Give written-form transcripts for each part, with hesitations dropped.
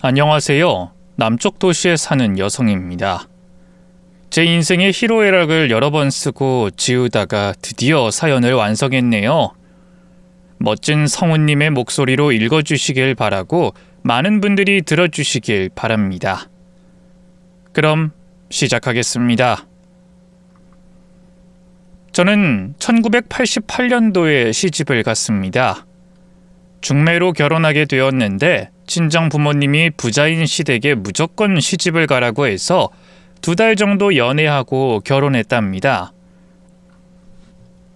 안녕하세요. 남쪽 도시에 사는 여성입니다. 제 인생의 희로애락을 여러 번 쓰고 지우다가 드디어 사연을 완성했네요. 멋진 성우님의 목소리로 읽어주시길 바라고 많은 분들이 들어주시길 바랍니다. 그럼 시작하겠습니다. 저는 1988년도에 시집을 갔습니다. 중매로 결혼하게 되었는데 친정 부모님이 부자인 시댁에 무조건 시집을 가라고 해서 2달 정도 연애하고 결혼했답니다.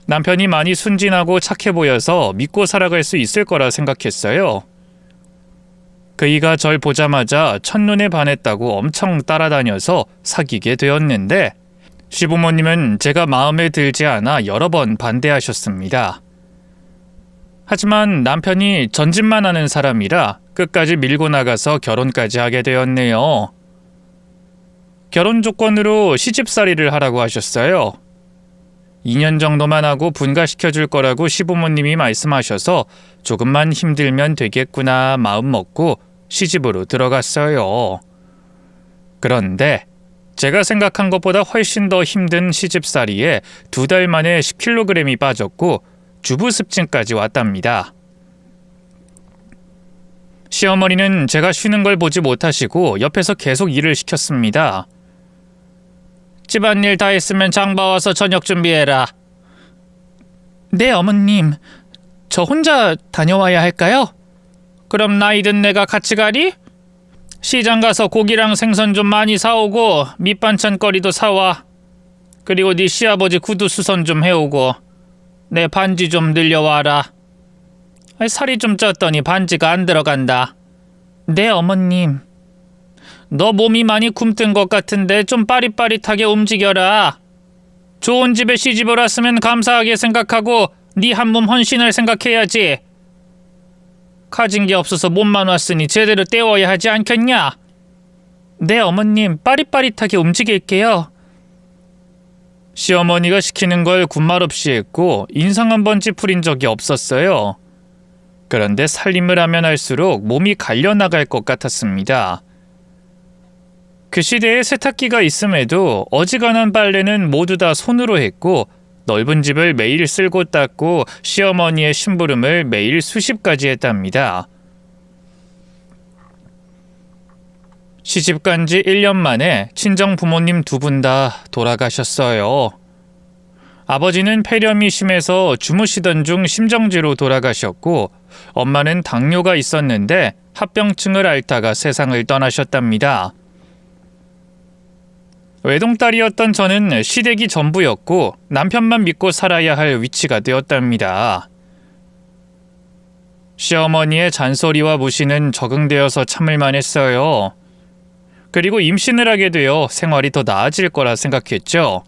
남편이 많이 순진하고 착해 보여서 믿고 살아갈 수 있을 거라 생각했어요. 그이가 절 보자마자 첫눈에 반했다고 엄청 따라다녀서 사귀게 되었는데 시부모님은 제가 마음에 들지 않아 여러 번 반대하셨습니다. 하지만 남편이 전짓만 하는 사람이라 끝까지 밀고 나가서 결혼까지 하게 되었네요. 결혼 조건으로 시집살이를 하라고 하셨어요. 2년 정도만 하고 분가시켜줄 거라고 시부모님이 말씀하셔서 조금만 힘들면 되겠구나 마음 먹고 시집으로 들어갔어요. 그런데 제가 생각한 것보다 훨씬 더 힘든 시집살이에 2달 만에 10kg이 빠졌고 주부습진까지 왔답니다. 시어머니는 제가 쉬는 걸 보지 못하시고 옆에서 계속 일을 시켰습니다. 집안일 다 했으면 장봐와서 저녁 준비해라. 네, 어머님. 저 혼자 다녀와야 할까요? 그럼 나이든 내가 같이 가리? 시장 가서 고기랑 생선 좀 많이 사오고 밑반찬거리도 사와. 그리고 네 시아버지 구두 수선 좀 해오고 내 반지 좀 늘려와라. 살이 좀 쪘더니 반지가 안 들어간다. 네, 어머님. 너 몸이 많이 굼뜬 것 같은데 좀 빠릿빠릿하게 움직여라. 좋은 집에 시집을 왔으면 감사하게 생각하고 네 한 몸 헌신을 생각해야지. 가진 게 없어서 몸만 왔으니 제대로 때워야 하지 않겠냐? 네, 어머님. 빠릿빠릿하게 움직일게요. 시어머니가 시키는 걸 군말 없이 했고 인상 한 번 찌푸린 적이 없었어요. 그런데 살림을 하면 할수록 몸이 갈려나갈 것 같았습니다. 그 시대에 세탁기가 있음에도 어지간한 빨래는 모두 다 손으로 했고 넓은 집을 매일 쓸고 닦고 시어머니의 심부름을 매일 수십까지 했답니다. 시집간 지 1년 만에 친정 부모님 2분 다 돌아가셨어요. 아버지는 폐렴이 심해서 주무시던 중 심정지로 돌아가셨고 엄마는 당뇨가 있었는데 합병증을 앓다가 세상을 떠나셨답니다. 외동딸이었던 저는 시댁이 전부였고 남편만 믿고 살아야 할 위치가 되었답니다. 시어머니의 잔소리와 무시는 적응되어서 참을만 했어요. 그리고 임신을 하게 되어 생활이 더 나아질 거라 생각했죠.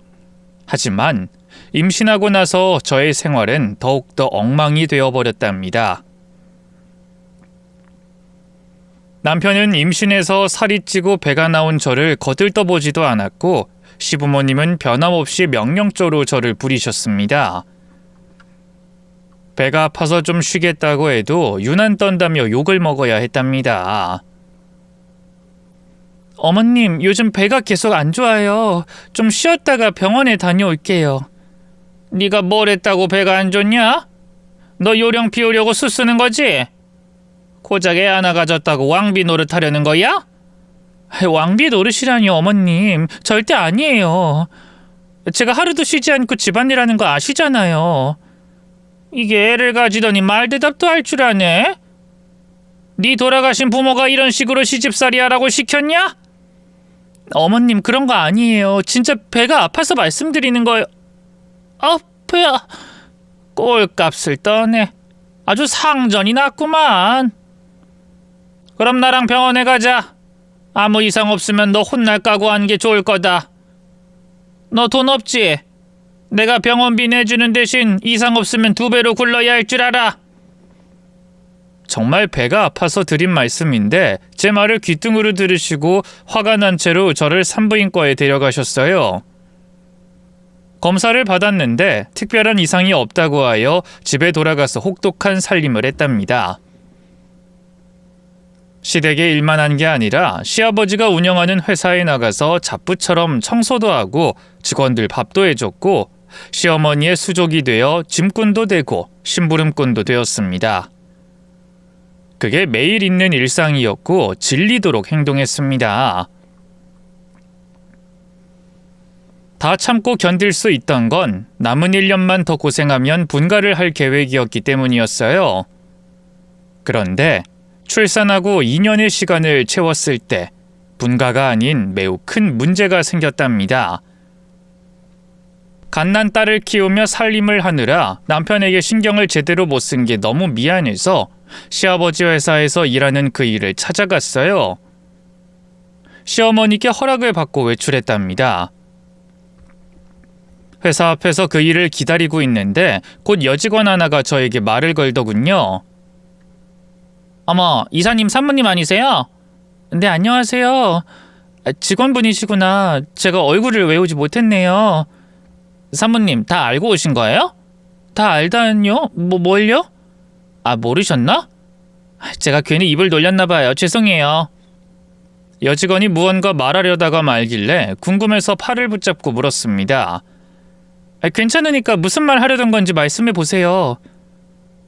하지만 임신하고 나서 저의 생활은 더욱더 엉망이 되어버렸답니다. 남편은 임신해서 살이 찌고 배가 나온 저를 거들떠보지도 않았고 시부모님은 변함없이 명령조로 저를 부리셨습니다. 배가 아파서 좀 쉬겠다고 해도 유난 떤다며 욕을 먹어야 했답니다. 어머님, 요즘 배가 계속 안 좋아요. 좀 쉬었다가 병원에 다녀올게요. 네가 뭘 했다고 배가 안 좋냐? 너 요령 피우려고 수 쓰는 거지? 고작 애 하나 가졌다고 왕비 노릇하려는 거야? 왕비 노릇이라니 어머님, 절대 아니에요. 제가 하루도 쉬지 않고 집안일 하는 거 아시잖아요. 이게 애를 가지더니 말대답도 할 줄 아네? 네 돌아가신 부모가 이런 식으로 시집살이 하라고 시켰냐? 어머님, 그런 거 아니에요. 진짜 배가 아파서 말씀드리는 거예요. 배야. 꼴값을 떠네. 아주 상전이 났구만. 그럼 나랑 병원에 가자. 아무 이상 없으면 너 혼날 각오한 게 좋을 거다. 너 돈 없지? 내가 병원비 내주는 대신 이상 없으면 2배로 굴러야 할 줄 알아. 정말 배가 아파서 드린 말씀인데 제 말을 귀뚱으로 들으시고 화가 난 채로 저를 산부인과에 데려가셨어요. 검사를 받았는데 특별한 이상이 없다고 하여 집에 돌아가서 혹독한 살림을 했답니다. 시댁에 일만 한 게 아니라 시아버지가 운영하는 회사에 나가서 잡부처럼 청소도 하고 직원들 밥도 해줬고 시어머니의 수족이 되어 짐꾼도 되고 심부름꾼도 되었습니다. 그게 매일 있는 일상이었고 질리도록 행동했습니다. 다 참고 견딜 수 있던 건 남은 1년만 더 고생하면 분가를 할 계획이었기 때문이었어요. 그런데 출산하고 2년의 시간을 채웠을 때 분가가 아닌 매우 큰 문제가 생겼답니다. 갓난 딸을 키우며 살림을 하느라 남편에게 신경을 제대로 못 쓴 게 너무 미안해서 시아버지 회사에서 일하는 그 일을 찾아갔어요. 시어머니께 허락을 받고 외출했답니다. 회사 앞에서 그 일을 기다리고 있는데 곧 여직원 하나가 저에게 말을 걸더군요. 어머, 이사님 사모님 아니세요? 네, 안녕하세요. 직원분이시구나. 제가 얼굴을 외우지 못했네요. 사모님, 다 알고 오신 거예요? 다 알다뇨? 뭘요? 모르셨나? 제가 괜히 입을 놀렸나 봐요. 죄송해요. 여직원이 무언가 말하려다가 말길래 궁금해서 팔을 붙잡고 물었습니다. 괜찮으니까 무슨 말 하려던 건지 말씀해 보세요.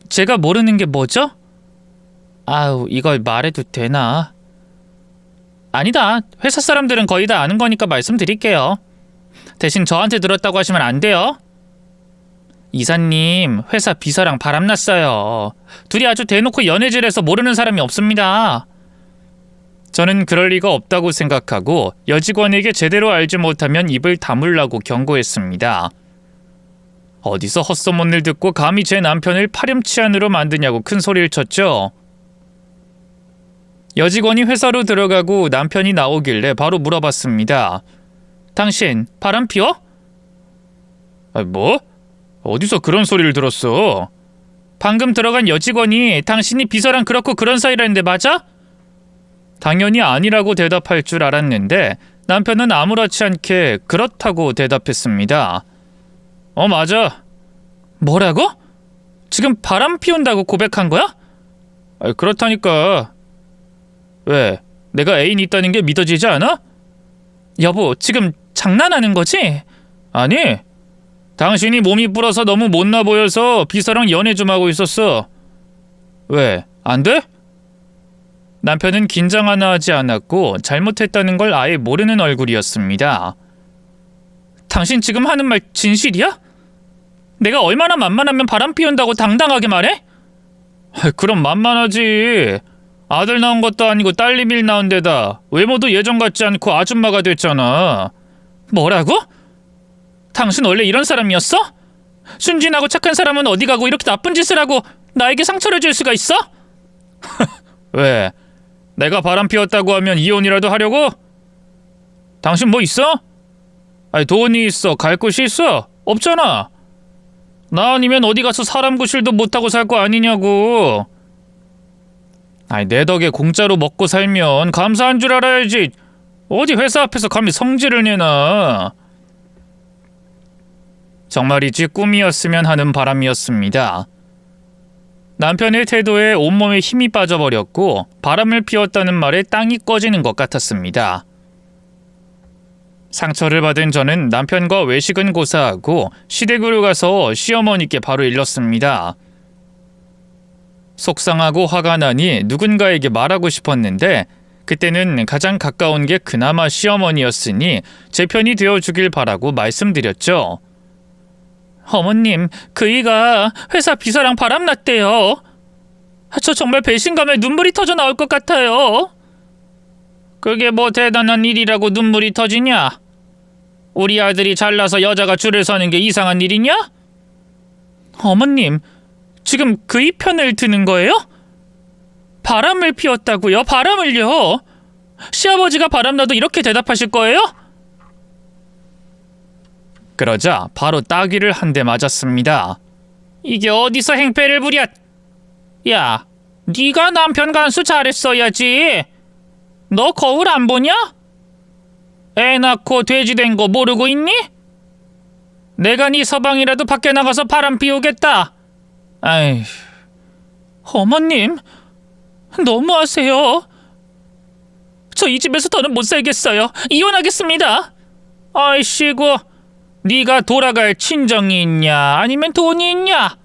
제가 모르는 게 뭐죠? 이걸 말해도 되나? 아니다. 회사 사람들은 거의 다 아는 거니까 말씀드릴게요. 대신 저한테 들었다고 하시면 안 돼요. 이사님, 회사 비서랑 바람났어요. 둘이 아주 대놓고 연애질해서 모르는 사람이 없습니다. 저는 그럴 리가 없다고 생각하고 여직원에게 제대로 알지 못하면 입을 다물라고 경고했습니다. 어디서 헛소문을 듣고 감히 제 남편을 파렴치한으로 만드냐고 큰 소리를 쳤죠. 여직원이 회사로 들어가고 남편이 나오길래 바로 물어봤습니다. 당신 바람 피워? 뭐? 어디서 그런 소리를 들었어? 방금 들어간 여직원이 당신이 비서랑 그렇고 그런 사이라는데 맞아? 당연히 아니라고 대답할 줄 알았는데 남편은 아무렇지 않게 그렇다고 대답했습니다. 맞아. 뭐라고? 지금 바람 피운다고 고백한 거야? 그렇다니까. 왜? 내가 애인 있다는 게 믿어지지 않아? 여보, 지금 장난하는 거지? 아니, 당신이 몸이 불어서 너무 못나 보여서 비서랑 연애 좀 하고 있었어. 왜? 안 돼? 남편은 긴장 하나 하지 않았고 잘못했다는 걸 아예 모르는 얼굴이었습니다. 당신 지금 하는 말 진실이야? 내가 얼마나 만만하면 바람 피운다고 당당하게 말해? 그럼 만만하지. 아들 낳은 것도 아니고 딸내미를 낳은 데다 외모도 예전 같지 않고 아줌마가 됐잖아. 뭐라고? 당신 원래 이런 사람이었어? 순진하고 착한 사람은 어디 가고 이렇게 나쁜 짓을 하고 나에게 상처를 줄 수가 있어? 왜? 내가 바람 피웠다고 하면 이혼이라도 하려고? 당신 뭐 있어? 돈이 있어? 갈 곳이 있어? 없잖아. 나 아니면 어디 가서 사람 구실도 못하고 살 거 아니냐고. 내 덕에 공짜로 먹고 살면 감사한 줄 알아야지. 어디 회사 앞에서 감히 성질을 내나. 정말이지 꿈이었으면 하는 바람이었습니다. 남편의 태도에 온몸에 힘이 빠져버렸고 바람을 피웠다는 말에 땅이 꺼지는 것 같았습니다. 상처를 받은 저는 남편과 외식은 고사하고 시댁으로 가서 시어머니께 바로 일렀습니다. 속상하고 화가 나니 누군가에게 말하고 싶었는데 그때는 가장 가까운 게 그나마 시어머니였으니 제 편이 되어주길 바라고 말씀드렸죠. 어머님, 그이가 회사 비서랑 바람났대요. 저 정말 배신감에 눈물이 터져 나올 것 같아요. 그게 뭐 대단한 일이라고 눈물이 터지냐? 우리 아들이 잘나서 여자가 줄을 서는 게 이상한 일이냐? 어머님, 지금 그이 편을 드는 거예요? 바람을 피웠다고요? 바람을요? 시아버지가 바람나도 이렇게 대답하실 거예요? 그러자 바로 따귀를 한 대 맞았습니다. 이게 어디서 행패를 부려? 야, 네가 남편 간수 잘했어야지. 너 거울 안 보냐? 애 낳고 돼지 된 거 모르고 있니? 내가 네 서방이라도 밖에 나가서 바람 피우겠다. 아이, 어머님, 너무하세요. 저 이 집에서 더는 못 살겠어요. 이혼하겠습니다. 아이씨고, 네가 돌아갈 친정이 있냐 아니면 돈이 있냐?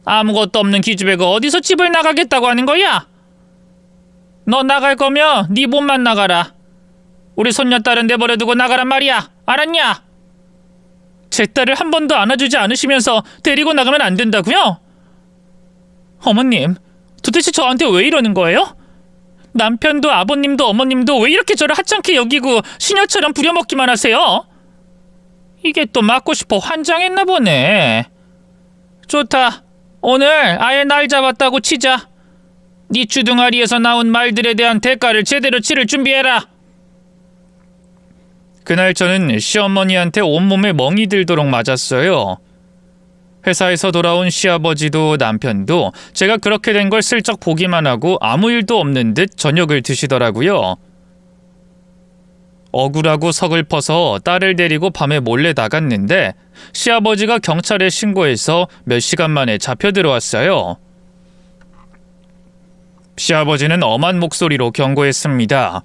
아무것도 없는 기집애가 어디서 집을 나가겠다고 하는 거야? 너 나갈 거면 네 몸만 나가라. 우리 손녀딸은 내버려두고 나가란 말이야. 알았냐? 제 딸을 한 번도 안아주지 않으시면서 데리고 나가면 안 된다고요? 어머님, 도대체 저한테 왜 이러는 거예요? 남편도 아버님도 어머님도 왜 이렇게 저를 하찮게 여기고 시녀처럼 부려먹기만 하세요? 이게 또 맞고 싶어 환장했나 보네. 좋다. 오늘 아예 날 잡았다고 치자. 네 주둥아리에서 나온 말들에 대한 대가를 제대로 치를 준비해라. 그날 저는 시어머니한테 온몸에 멍이 들도록 맞았어요. 회사에서 돌아온 시아버지도 남편도 제가 그렇게 된 걸 슬쩍 보기만 하고 아무 일도 없는 듯 저녁을 드시더라고요. 억울하고 서글퍼서 딸을 데리고 밤에 몰래 나갔는데 시아버지가 경찰에 신고해서 몇 시간 만에 잡혀 들어왔어요. 시아버지는 엄한 목소리로 경고했습니다.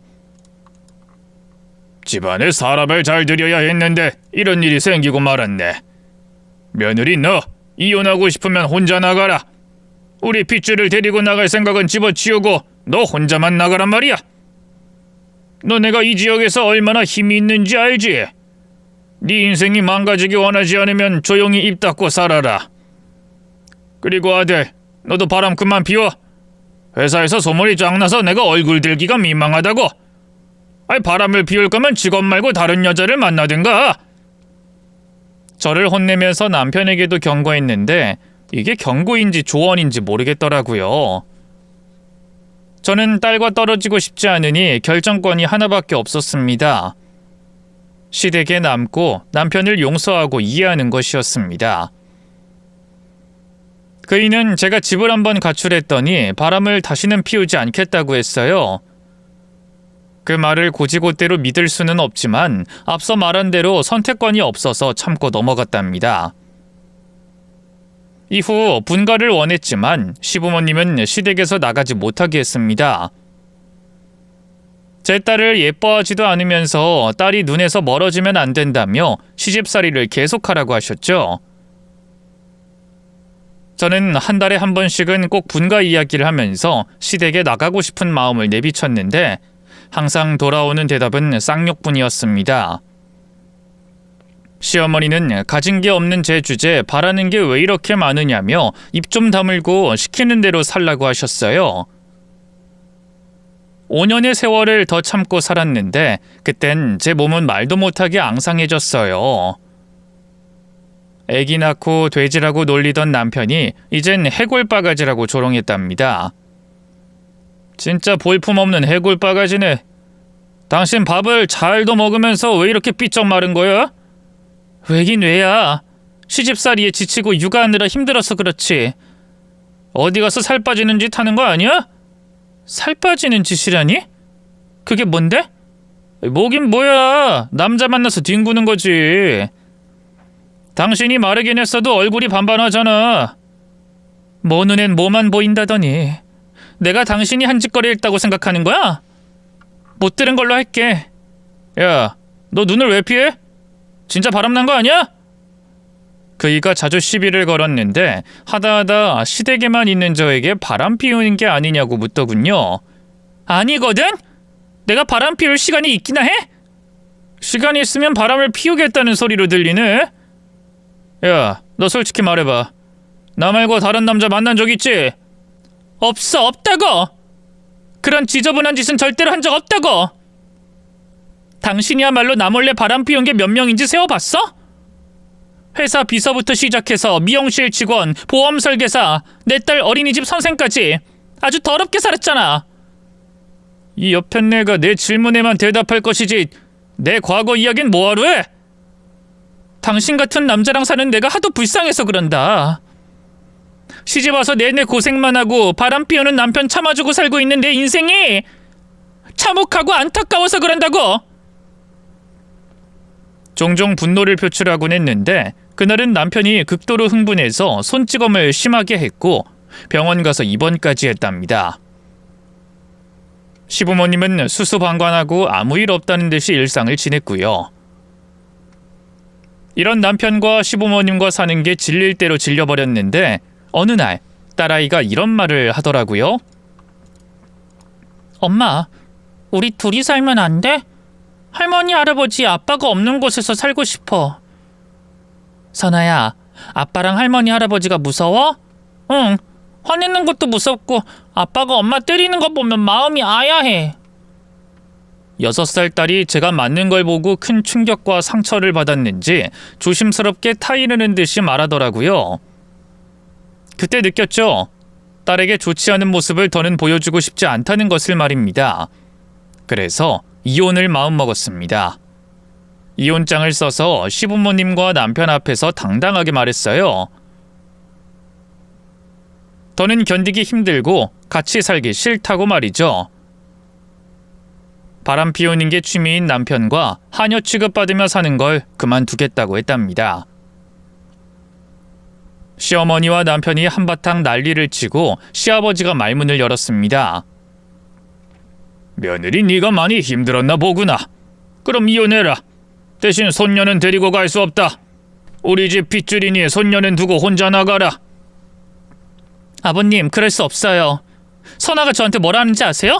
집안에 사람을 잘 들여야 했는데 이런 일이 생기고 말았네. 며느리 너 이혼하고 싶으면 혼자 나가라. 우리 핏줄을 데리고 나갈 생각은 집어치우고 너 혼자만 나가란 말이야. 너네가 이 지역에서 얼마나 힘이 있는지 알지? 네 인생이 망가지기 원하지 않으면 조용히 입 닫고 살아라. 그리고 아들, 너도 바람 그만 피워. 회사에서 소문이 쫙 나서 내가 얼굴 들기가 민망하다고. 바람을 피울 거면 직업 말고 다른 여자를 만나든가. 저를 혼내면서 남편에게도 경고했는데 이게 경고인지 조언인지 모르겠더라고요. 저는 딸과 떨어지고 싶지 않으니 결정권이 하나밖에 없었습니다. 시댁에 남고 남편을 용서하고 이해하는 것이었습니다. 그이는 제가 집을 한번 가출했더니 바람을 다시는 피우지 않겠다고 했어요. 그 말을 곧이곧대로 믿을 수는 없지만 앞서 말한 대로 선택권이 없어서 참고 넘어갔답니다. 이후 분가를 원했지만 시부모님은 시댁에서 나가지 못하게 했습니다. 제 딸을 예뻐하지도 않으면서 딸이 눈에서 멀어지면 안 된다며 시집살이를 계속하라고 하셨죠. 저는 한 달에 한 번씩은 꼭 분가 이야기를 하면서 시댁에 나가고 싶은 마음을 내비쳤는데 항상 돌아오는 대답은 쌍욕뿐이었습니다. 시어머니는 가진 게 없는 제 주제에 바라는 게 왜 이렇게 많으냐며 입 좀 다물고 시키는 대로 살라고 하셨어요. 5년의 세월을 더 참고 살았는데 그땐 제 몸은 말도 못하게 앙상해졌어요. 애기 낳고 돼지라고 놀리던 남편이 이젠 해골바가지라고 조롱했답니다. 진짜 볼품없는 해골바가지네. 당신 밥을 잘도 먹으면서 왜 이렇게 삐쩍 마른 거야? 왜긴 왜야. 시집살이에 지치고 육아하느라 힘들어서 그렇지. 어디 가서 살 빠지는 짓 하는 거 아니야? 살 빠지는 짓이라니? 그게 뭔데? 뭐긴 뭐야. 남자 만나서 뒹구는 거지. 당신이 마르긴 했어도 얼굴이 반반하잖아. 뭐 눈엔 뭐만 보인다더니 내가 당신이 한 짓거리 했다고 생각하는 거야? 못 들은 걸로 할게. 야, 너 눈을 왜 피해? 진짜 바람난 거 아니야? 그이가 자주 시비를 걸었는데 하다하다 시댁에만 있는 저에게 바람 피우는 게 아니냐고 묻더군요. 아니거든? 내가 바람 피울 시간이 있기나 해? 시간이 있으면 바람을 피우겠다는 소리로 들리네. 야, 너 솔직히 말해봐. 나 말고 다른 남자 만난 적 있지? 없어, 없다고! 그런 지저분한 짓은 절대로 한 적 없다고! 당신이야말로 나 몰래 바람 피운 게 몇 명인지 세어봤어? 회사 비서부터 시작해서 미용실 직원, 보험 설계사, 내 딸 어린이집 선생까지 아주 더럽게 살았잖아. 이 여편네가 내 질문에만 대답할 것이지 내 과거 이야기는 뭐하러 해? 당신 같은 남자랑 사는 내가 하도 불쌍해서 그런다. 시집와서 내내 고생만 하고 바람 피우는 남편 참아주고 살고 있는 내 인생이 참혹하고 안타까워서 그런다고. 종종 분노를 표출하곤 했는데 그날은 남편이 극도로 흥분해서 손찌검을 심하게 했고 병원 가서 입원까지 했답니다. 시부모님은 수수방관하고 아무 일 없다는 듯이 일상을 지냈고요. 이런 남편과 시부모님과 사는 게 질릴 대로 질려버렸는데 어느 날 딸아이가 이런 말을 하더라고요. 엄마, 우리 둘이 살면 안 돼? 할머니, 할아버지, 아빠가 없는 곳에서 살고 싶어. 선아야, 아빠랑 할머니, 할아버지가 무서워? 응, 화내는 것도 무섭고 아빠가 엄마 때리는 거 보면 마음이 아야해. 6살 딸이 제가 맞는 걸 보고 큰 충격과 상처를 받았는지 조심스럽게 타이르는 듯이 말하더라고요. 그때 느꼈죠. 딸에게 좋지 않은 모습을 더는 보여주고 싶지 않다는 것을 말입니다. 그래서 이혼을 마음먹었습니다. 이혼장을 써서 시부모님과 남편 앞에서 당당하게 말했어요. 더는 견디기 힘들고 같이 살기 싫다고 말이죠. 바람 피우는 게 취미인 남편과 하녀 취급받으며 사는 걸 그만두겠다고 했답니다. 시어머니와 남편이 한바탕 난리를 치고 시아버지가 말문을 열었습니다. 며느리 네가 많이 힘들었나 보구나. 그럼 이혼해라. 대신 손녀는 데리고 갈 수 없다. 우리 집 핏줄이니 손녀는 두고 혼자 나가라. 아버님, 그럴 수 없어요. 선아가 저한테 뭐라 하는지 아세요?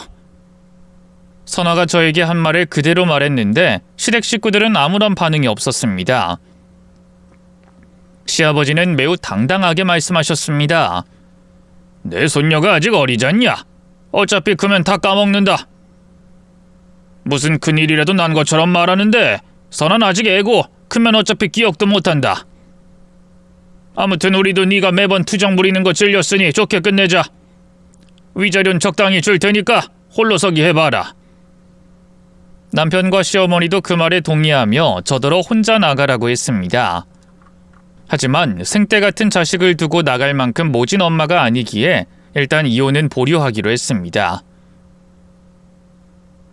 선아가 저에게 한 말을 그대로 말했는데 시댁 식구들은 아무런 반응이 없었습니다. 시아버지는 매우 당당하게 말씀하셨습니다. 내 손녀가 아직 어리잖냐? 어차피 크면 다 까먹는다. 무슨 큰일이라도 난 것처럼 말하는데 선아는 아직 애고 크면 어차피 기억도 못한다. 아무튼 우리도 네가 매번 투정 부리는 거 질렸으니 좋게 끝내자. 위자료는 적당히 줄 테니까 홀로서기 해봐라. 남편과 시어머니도 그 말에 동의하며 저더러 혼자 나가라고 했습니다. 하지만 생떼 같은 자식을 두고 나갈 만큼 모진 엄마가 아니기에 일단 이혼은 보류하기로 했습니다.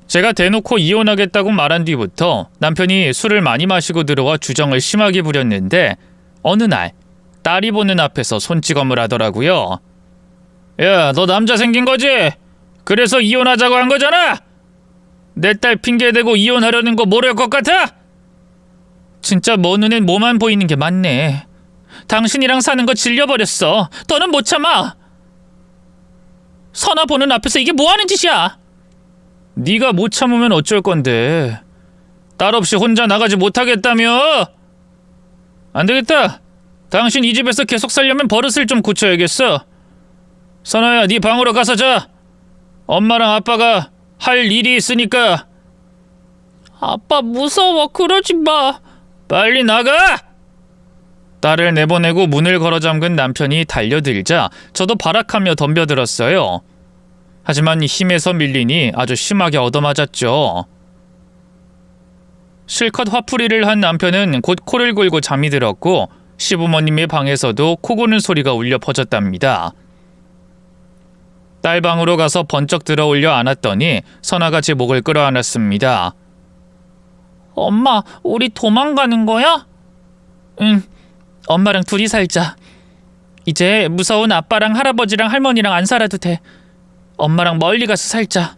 제가 대놓고 이혼하겠다고 말한 뒤부터 남편이 술을 많이 마시고 들어와 주정을 심하게 부렸는데 어느 날 딸이 보는 앞에서 손찌검을 하더라고요. 야, 너 남자 생긴 거지? 그래서 이혼하자고 한 거잖아? 내 딸 핑계대고 이혼하려는 거 모를 것 같아? 진짜 뭐 눈엔 뭐만 보이는 게 맞네. 당신이랑 사는 거 질려버렸어. 더는 못 참아. 선아 보는 앞에서 이게 뭐 하는 짓이야? 네가 못 참으면 어쩔 건데. 딸 없이 혼자 나가지 못하겠다며? 안 되겠다. 당신 이 집에서 계속 살려면 버릇을 좀 고쳐야겠어. 선아야, 네 방으로 가서 자. 엄마랑 아빠가 할 일이 있으니까. 아빠 무서워. 그러지 마. 빨리 나가! 딸을 내보내고 문을 걸어 잠근 남편이 달려들자 저도 발악하며 덤벼들었어요. 하지만 힘에서 밀리니 아주 심하게 얻어맞았죠. 실컷 화풀이를 한 남편은 곧 코를 골고 잠이 들었고 시부모님의 방에서도 코 고는 소리가 울려 퍼졌답니다. 딸 방으로 가서 번쩍 들어올려 안았더니 선아가 제 목을 끌어안았습니다. 엄마, 우리 도망가는 거야? 응, 엄마랑 둘이 살자. 이제 무서운 아빠랑 할아버지랑 할머니랑 안 살아도 돼. 엄마랑 멀리 가서 살자.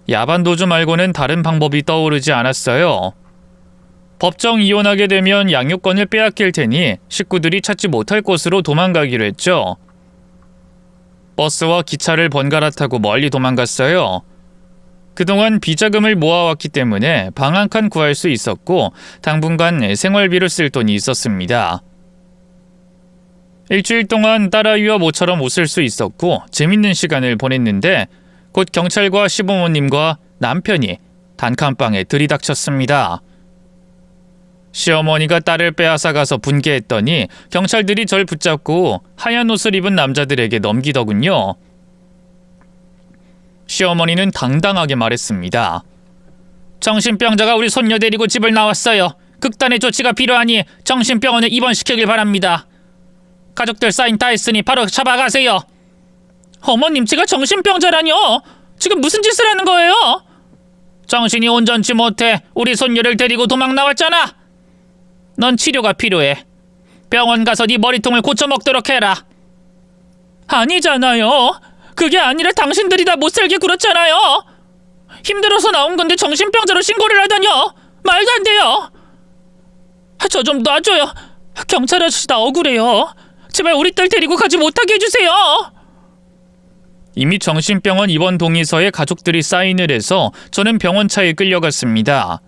야반도주 말고는 다른 방법이 떠오르지 않았어요. 법정 이혼하게 되면 양육권을 빼앗길 테니 식구들이 찾지 못할 곳으로 도망가기로 했죠. 버스와 기차를 번갈아 타고 멀리 도망갔어요. 그동안 비자금을 모아왔기 때문에 방 한 칸 구할 수 있었고 당분간 생활비를 쓸 돈이 있었습니다. 일주일 동안 딸아이와 모처럼 웃을 수 있었고 재밌는 시간을 보냈는데 곧 경찰과 시부모님과 남편이 단칸방에 들이닥쳤습니다. 시어머니가 딸을 빼앗아 가서 분개했더니 경찰들이 절 붙잡고 하얀 옷을 입은 남자들에게 넘기더군요. 시어머니는 당당하게 말했습니다. 정신병자가 우리 손녀 데리고 집을 나왔어요. 극단의 조치가 필요하니 정신병원에 입원시키길 바랍니다. 가족들 사인 다 했으니 바로 잡아가세요. 어머님, 제가 정신병자라뇨? 지금 무슨 짓을 하는 거예요? 정신이 온전치 못해 우리 손녀를 데리고 도망 나왔잖아. 넌 치료가 필요해. 병원 가서 네 머리통을 고쳐먹도록 해라. 아니잖아요. 그게 아니라 당신들이 다 못살게 굴었잖아요. 힘들어서 나온 건데 정신병자로 신고를 하다뇨. 말도 안 돼요. 저 좀 놔줘요. 경찰 아저씨 나 억울해요. 제발 우리 딸 데리고 가지 못하게 해주세요. 이미 정신병원 입원 동의서에 가족들이 사인을 해서 저는 병원차에 끌려갔습니다.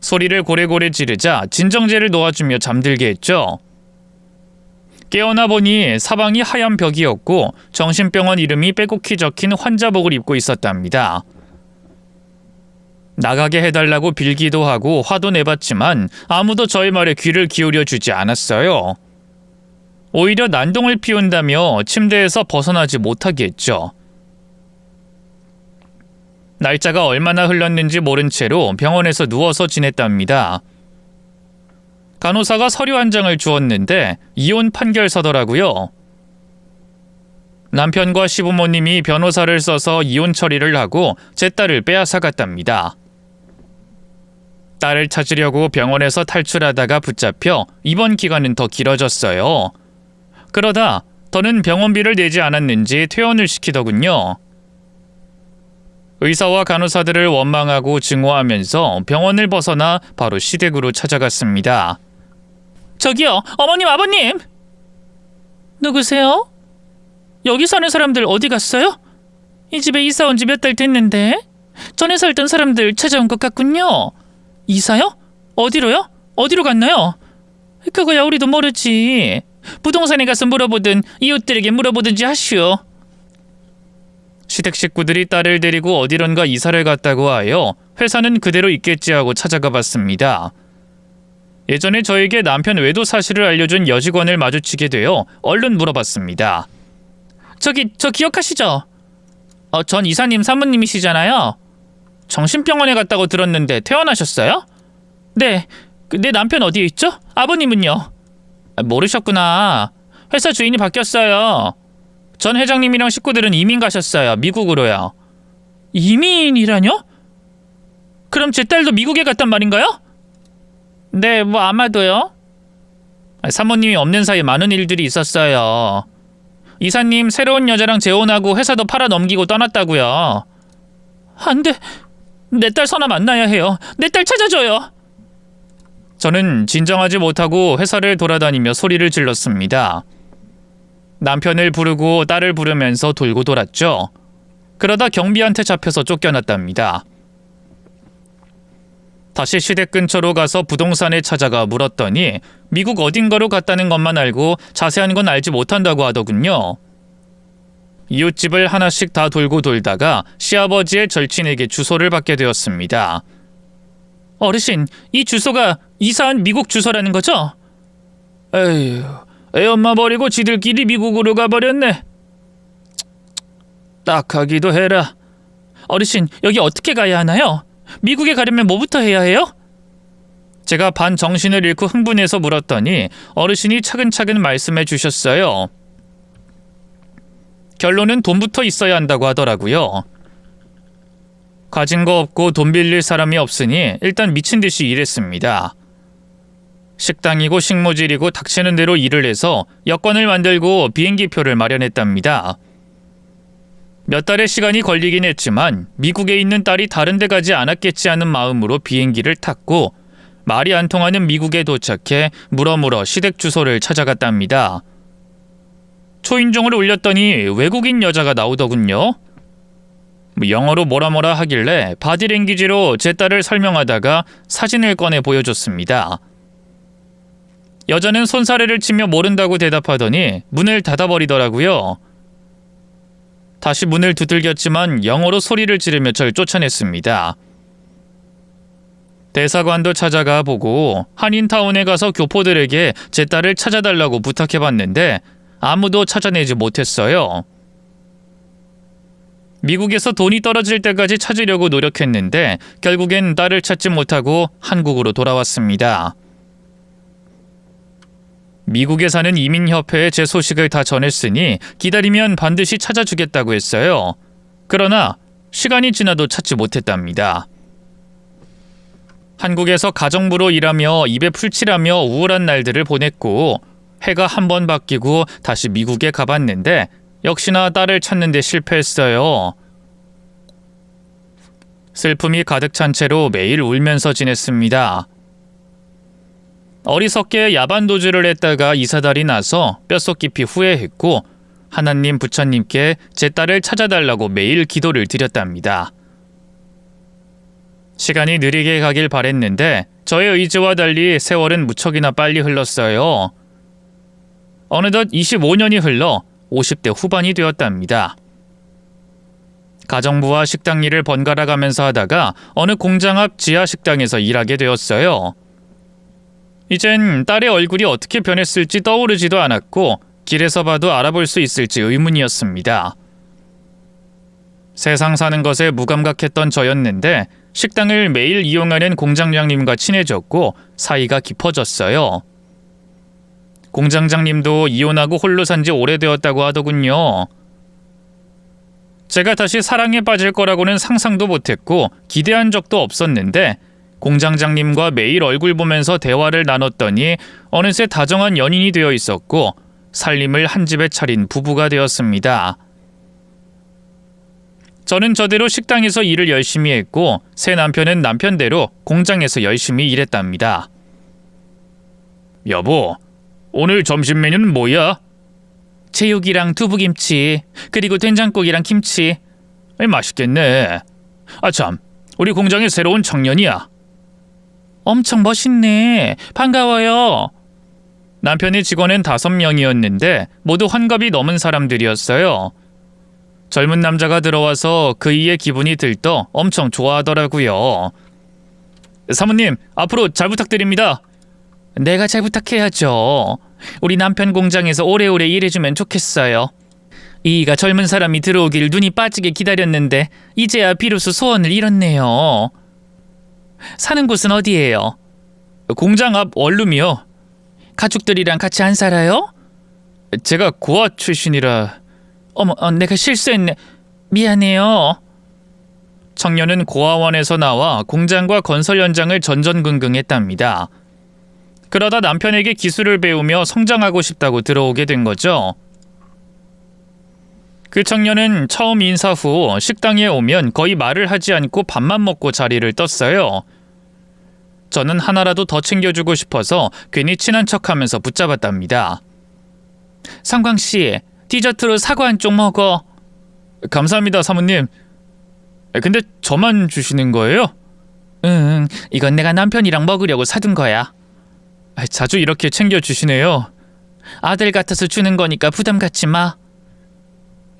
소리를 고래고래 지르자 진정제를 놓아주며 잠들게 했죠. 깨어나 보니 사방이 하얀 벽이었고 정신병원 이름이 빼곡히 적힌 환자복을 입고 있었답니다. 나가게 해달라고 빌기도 하고 화도 내봤지만 아무도 저의 말에 귀를 기울여주지 않았어요. 오히려 난동을 피운다며 침대에서 벗어나지 못하게 했죠. 날짜가 얼마나 흘렀는지 모른 채로 병원에서 누워서 지냈답니다. 간호사가 서류 한 장을 주었는데 이혼 판결서더라고요. 남편과 시부모님이 변호사를 써서 이혼 처리를 하고 제 딸을 빼앗아갔답니다. 딸을 찾으려고 병원에서 탈출하다가 붙잡혀 입원 기간은 더 길어졌어요. 그러다 더는 병원비를 내지 않았는지 퇴원을 시키더군요. 의사와 간호사들을 원망하고 증오하면서 병원을 벗어나 바로 시댁으로 찾아갔습니다. 저기요, 어머님, 아버님! 누구세요? 여기 사는 사람들 어디 갔어요? 이 집에 이사 온 지 몇 달 됐는데 전에 살던 사람들 찾아온 것 같군요. 이사요? 어디로요? 어디로 갔나요? 그거야 우리도 모르지. 부동산에 가서 물어보든 이웃들에게 물어보든지 하시오. 시댁 식구들이 딸을 데리고 어디론가 이사를 갔다고 하여 회사는 그대로 있겠지 하고 찾아가 봤습니다. 예전에 저에게 남편 외도 사실을 알려준 여직원을 마주치게 되어 얼른 물어봤습니다. 저 기억하시죠? 전 이사님 사모님이시잖아요. 정신병원에 갔다고 들었는데 퇴원하셨어요? 네, 내 남편 어디에 있죠? 아버님은요? 모르셨구나. 회사 주인이 바뀌었어요. 전 회장님이랑 식구들은 이민 가셨어요. 미국으로요. 이민이라뇨? 그럼 제 딸도 미국에 갔단 말인가요? 네, 뭐 아마도요. 사모님이 없는 사이에 많은 일들이 있었어요. 이사님 새로운 여자랑 재혼하고 회사도 팔아 넘기고 떠났다고요. 안 돼. 내 딸 선아 만나야 해요. 내 딸 찾아줘요. 저는 진정하지 못하고 회사를 돌아다니며 소리를 질렀습니다. 남편을 부르고 딸을 부르면서 돌고 돌았죠. 그러다 경비한테 잡혀서 쫓겨났답니다. 다시 시댁 근처로 가서 부동산에 찾아가 물었더니 미국 어딘가로 갔다는 것만 알고 자세한 건 알지 못한다고 하더군요. 이웃집을 하나씩 다 돌고 돌다가 시아버지의 절친에게 주소를 받게 되었습니다. 어르신, 이 주소가 이사한 미국 주소라는 거죠? 에휴, 애엄마 버리고 지들끼리 미국으로 가버렸네. 딱하기도 해라. 어르신, 여기 어떻게 가야 하나요? 미국에 가려면 뭐부터 해야 해요? 제가 반 정신을 잃고 흥분해서 물었더니 어르신이 차근차근 말씀해 주셨어요. 결론은 돈부터 있어야 한다고 하더라고요. 가진 거 없고 돈 빌릴 사람이 없으니 일단 미친 듯이 일했습니다. 식당이고 식모질이고 닥치는 대로 일을 해서 여권을 만들고 비행기표를 마련했답니다. 몇 달의 시간이 걸리긴 했지만 미국에 있는 딸이 다른 데 가지 않았겠지 하는 마음으로 비행기를 탔고 말이 안 통하는 미국에 도착해 물어물어 시댁 주소를 찾아갔답니다. 초인종을 울렸더니 외국인 여자가 나오더군요. 영어로 뭐라 하길래 바디랭귀지로 제 딸을 설명하다가 사진을 꺼내 보여줬습니다. 여자는 손사래를 치며 모른다고 대답하더니 문을 닫아버리더라고요. 다시 문을 두들겼지만 영어로 소리를 지르며 절 쫓아냈습니다. 대사관도 찾아가 보고 한인타운에 가서 교포들에게 제 딸을 찾아달라고 부탁해봤는데 아무도 찾아내지 못했어요. 미국에서 돈이 떨어질 때까지 찾으려고 노력했는데 결국엔 딸을 찾지 못하고 한국으로 돌아왔습니다. 미국에 사는 이민협회에 제 소식을 다 전했으니 기다리면 반드시 찾아주겠다고 했어요. 그러나 시간이 지나도 찾지 못했답니다. 한국에서 가정부로 일하며 입에 풀칠하며 우울한 날들을 보냈고 해가 한 번 바뀌고 다시 미국에 가봤는데 역시나 딸을 찾는 데 실패했어요. 슬픔이 가득 찬 채로 매일 울면서 지냈습니다. 어리석게 야반도주를 했다가 이사달이 나서 뼛속 깊이 후회했고 하나님 부처님께 제 딸을 찾아달라고 매일 기도를 드렸답니다. 시간이 느리게 가길 바랬는데 저의 의지와 달리 세월은 무척이나 빨리 흘렀어요. 어느덧 25년이 흘러 50대 후반이 되었답니다. 가정부와 식당 일을 번갈아 가면서 하다가 어느 공장 앞 지하 식당에서 일하게 되었어요. 이젠 딸의 얼굴이 어떻게 변했을지 떠오르지도 않았고 길에서 봐도 알아볼 수 있을지 의문이었습니다. 세상 사는 것에 무감각했던 저였는데 식당을 매일 이용하는 공장장님과 친해졌고 사이가 깊어졌어요. 공장장님도 이혼하고 홀로 산 지 오래되었다고 하더군요. 제가 다시 사랑에 빠질 거라고는 상상도 못했고 기대한 적도 없었는데 공장장님과 매일 얼굴 보면서 대화를 나눴더니 어느새 다정한 연인이 되어 있었고 살림을 한 집에 차린 부부가 되었습니다. 저는 저대로 식당에서 일을 열심히 했고 새 남편은 남편대로 공장에서 열심히 일했답니다. 여보, 오늘 점심 메뉴는 뭐야? 제육이랑 두부김치, 그리고 된장국이랑 김치. 맛있겠네. 아참, 우리 공장에 새로운 청년이야. 엄청 멋있네. 반가워요. 남편의 직원은 5명이었는데 모두 환갑이 넘은 사람들이었어요. 젊은 남자가 들어와서 그이의 기분이 들떠 엄청 좋아하더라고요. 사모님, 앞으로 잘 부탁드립니다. 내가 잘 부탁해야죠. 우리 남편 공장에서 오래오래 일해주면 좋겠어요. 이이가 젊은 사람이 들어오길 눈이 빠지게 기다렸는데 이제야 비로소 소원을 이뤘네요. 사는 곳은 어디예요? 공장 앞 원룸이요. 가족들이랑 같이 안 살아요? 제가 고아 출신이라... 어머, 내가 실수했네. 미안해요. 청년은 고아원에서 나와 공장과 건설 현장을 전전긍긍했답니다. 그러다 남편에게 기술을 배우며 성장하고 싶다고 들어오게 된 거죠. 그 청년은 처음 인사 후 식당에 오면 거의 말을 하지 않고 밥만 먹고 자리를 떴어요. 저는 하나라도 더 챙겨주고 싶어서 괜히 친한 척하면서 붙잡았답니다. 상광씨, 디저트로 사과 한 쪽 먹어. 감사합니다, 사모님. 근데 저만 주시는 거예요? 응, 이건 내가 남편이랑 먹으려고 사둔 거야. 자주 이렇게 챙겨주시네요. 아들 같아서 주는 거니까 부담 갖지 마.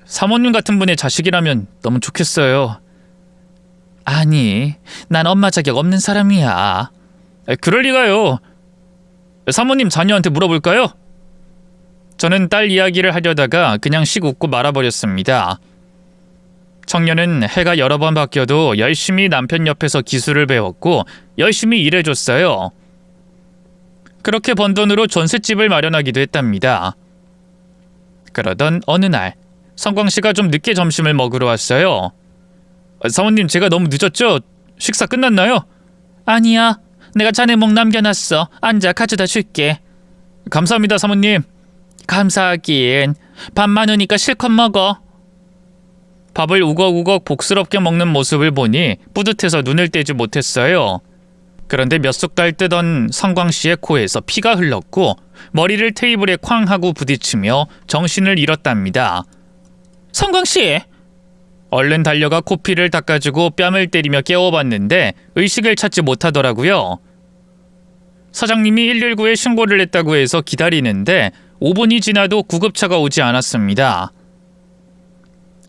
사모님 같은 분의 자식이라면 너무 좋겠어요. 아니, 난 엄마 자격 없는 사람이야. 그럴 리가요. 사모님 자녀한테 물어볼까요? 저는 딸 이야기를 하려다가 그냥 씩 웃고 말아버렸습니다. 청년은 해가 여러 번 바뀌어도 열심히 남편 옆에서 기술을 배웠고 열심히 일해줬어요. 그렇게 번 돈으로 전셋집을 마련하기도 했답니다. 그러던 어느 날 성광씨가 좀 늦게 점심을 먹으러 왔어요. 사모님, 제가 너무 늦었죠? 식사 끝났나요? 아니야, 내가 자네 목 남겨놨어. 앉아, 가져다 줄게. 감사합니다, 사모님. 감사하긴. 밥 많으니까 실컷 먹어. 밥을 우걱우걱 복스럽게 먹는 모습을 보니 뿌듯해서 눈을 떼지 못했어요. 그런데 몇 숟갈 뜨던 성광씨의 코에서 피가 흘렀고 머리를 테이블에 쾅 하고 부딪히며 정신을 잃었답니다. 성광씨! 얼른 달려가 코피를 닦아주고 뺨을 때리며 깨워봤는데 의식을 찾지 못하더라고요. 사장님이 119에 신고를 했다고 해서 기다리는데 5분이 지나도 구급차가 오지 않았습니다.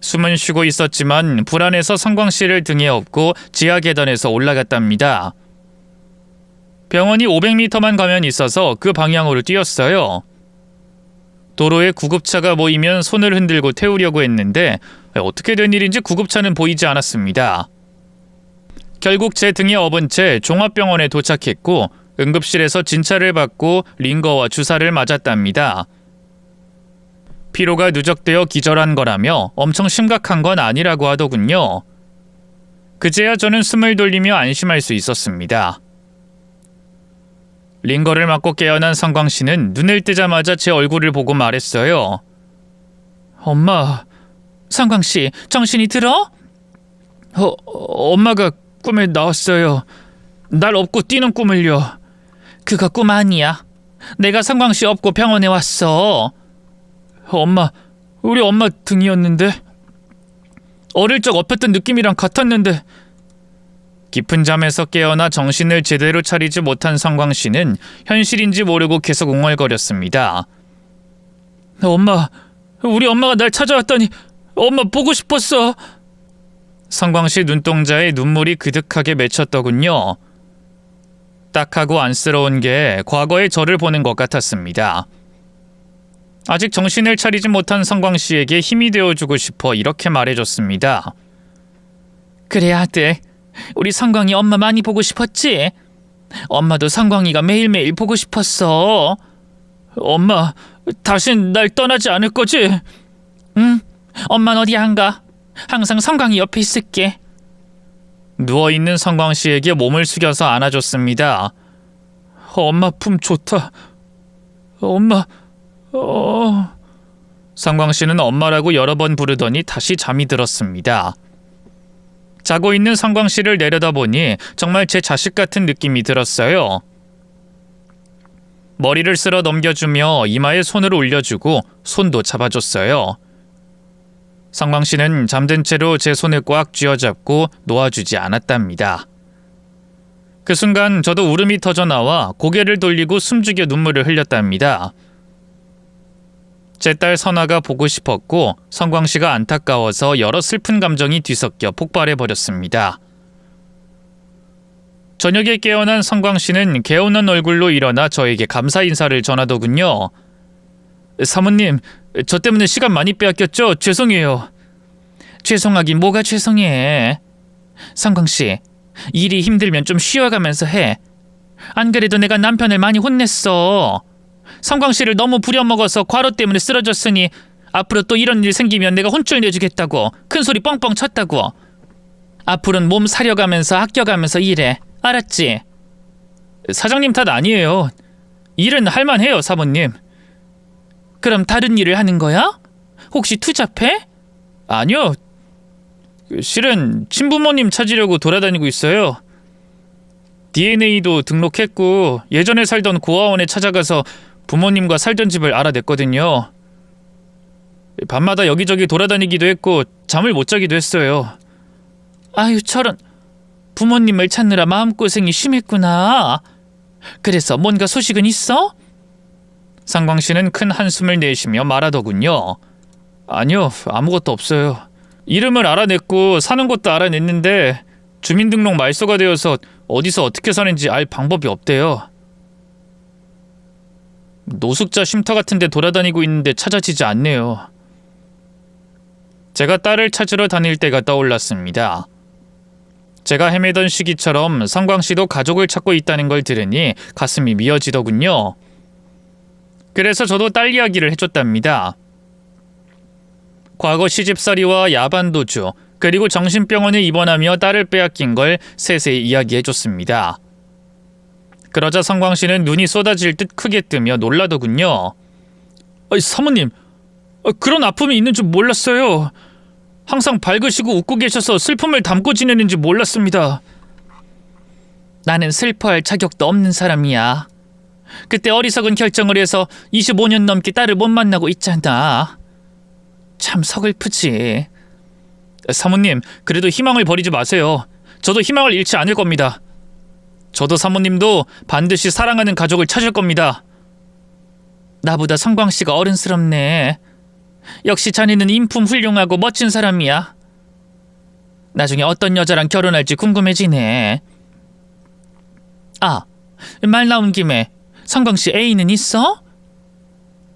숨은 쉬고 있었지만 불안해서 성광씨를 등에 업고 지하 계단에서 올라갔답니다. 병원이 500m만 가면 있어서 그 방향으로 뛰었어요. 도로에 구급차가 모이면 손을 흔들고 태우려고 했는데 어떻게 된 일인지 구급차는 보이지 않았습니다. 결국 제 등에 업은 채 종합병원에 도착했고 응급실에서 진찰을 받고 링거와 주사를 맞았답니다. 피로가 누적되어 기절한 거라며 엄청 심각한 건 아니라고 하더군요. 그제야 저는 숨을 돌리며 안심할 수 있었습니다. 링거를 맞고 깨어난 성광씨는 눈을 뜨자마자 제 얼굴을 보고 말했어요. 엄마, 상광씨, 정신이 들어? 엄마가 꿈에 나왔어요. 날 업고 뛰는 꿈을요. 그거 꿈 아니야. 내가 상광씨 업고 병원에 왔어. 엄마, 우리 엄마 등이었는데. 어릴 적 업혔던 느낌이랑 같았는데. 깊은 잠에서 깨어나 정신을 제대로 차리지 못한 상광씨는 현실인지 모르고 계속 웅얼거렸습니다. 엄마, 우리 엄마가 날 찾아왔다니 엄마 보고 싶었어. 상광씨 눈동자에 눈물이 그득하게 맺혔더군요. 딱하고 안쓰러운 게 과거의 저를 보는 것 같았습니다. 아직 정신을 차리지 못한 상광씨에게 힘이 되어주고 싶어 이렇게 말해줬습니다. 그래 아들, 우리 상광이 엄마 많이 보고 싶었지? 엄마도 상광이가 매일매일 보고 싶었어. 엄마, 다신 날 떠나지 않을 거지? 응, 엄만 어디 안 가. 항상 상광이 옆에 있을게. 누워있는 상광씨에게 몸을 숙여서 안아줬습니다. 엄마 품 좋다. 엄마, 상광씨는 엄마라고 여러 번 부르더니 다시 잠이 들었습니다. 자고 있는 상광씨를 내려다보니 정말 제 자식 같은 느낌이 들었어요. 머리를 쓸어 넘겨주며 이마에 손을 올려주고 손도 잡아줬어요. 상광씨는 잠든 채로 제 손을 꽉 쥐어잡고 놓아주지 않았답니다. 그 순간 저도 울음이 터져나와 고개를 돌리고 숨죽여 눈물을 흘렸답니다. 제 딸 선아가 보고 싶었고 상광씨가 안타까워서 여러 슬픈 감정이 뒤섞여 폭발해버렸습니다. 저녁에 깨어난 상광씨는 개운한 얼굴로 일어나 저에게 감사 인사를 전하더군요. 사모님, 저 때문에 시간 많이 빼앗겼죠? 죄송해요. 죄송하긴 뭐가 죄송해. 상광씨, 일이 힘들면 좀 쉬어가면서 해. 안 그래도 내가 남편을 많이 혼냈어. 상광씨를 너무 부려먹어서 과로 때문에 쓰러졌으니 앞으로 또 이런 일 생기면 내가 혼쭐 내주겠다고 큰소리 뻥뻥 쳤다고. 앞으로는 몸 사려가면서 아껴가면서 일해. 알았지? 사장님 탓 아니에요. 일은 할만해요, 사모님. 그럼 다른 일을 하는 거야? 혹시 투잡해? 아니요. 실은 친부모님 찾으려고 돌아다니고 있어요. DNA도 등록했고 예전에 살던 고아원에 찾아가서 부모님과 살던 집을 알아냈거든요. 밤마다 여기저기 돌아다니기도 했고 잠을 못 자기도 했어요. 아유, 저런. 부모님을 찾느라 마음고생이 심했구나. 그래서 뭔가 소식은 있어? 상광씨는 큰 한숨을 내쉬며 말하더군요. 아니요, 아무것도 없어요. 이름을 알아냈고 사는 곳도 알아냈는데 주민등록 말소가 되어서 어디서 어떻게 사는지 알 방법이 없대요. 노숙자 쉼터 같은 데 돌아다니고 있는데 찾아지지 않네요. 제가 딸을 찾으러 다닐 때가 떠올랐습니다. 제가 헤매던 시기처럼 상광씨도 가족을 찾고 있다는 걸 들으니 가슴이 미어지더군요. 그래서 저도 딸 이야기를 해줬답니다. 과거 시집살이와 야반도주, 그리고 정신병원에 입원하며 딸을 빼앗긴 걸 세세히 이야기해줬습니다. 그러자 상광씨는 눈이 쏟아질 듯 크게 뜨며 놀라더군요. 사모님, 그런 아픔이 있는 줄 몰랐어요. 항상 밝으시고 웃고 계셔서 슬픔을 담고 지내는지 몰랐습니다. 나는 슬퍼할 자격도 없는 사람이야. 그때 어리석은 결정을 해서 25년 넘게 딸을 못 만나고 있잖아. 참 서글프지. 사모님, 그래도 희망을 버리지 마세요. 저도 희망을 잃지 않을 겁니다. 저도 사모님도 반드시 사랑하는 가족을 찾을 겁니다. 나보다 상광씨가 어른스럽네. 역시 자네는 인품 훌륭하고 멋진 사람이야. 나중에 어떤 여자랑 결혼할지 궁금해지네. 아, 말 나온 김에 상광씨 애인은 있어?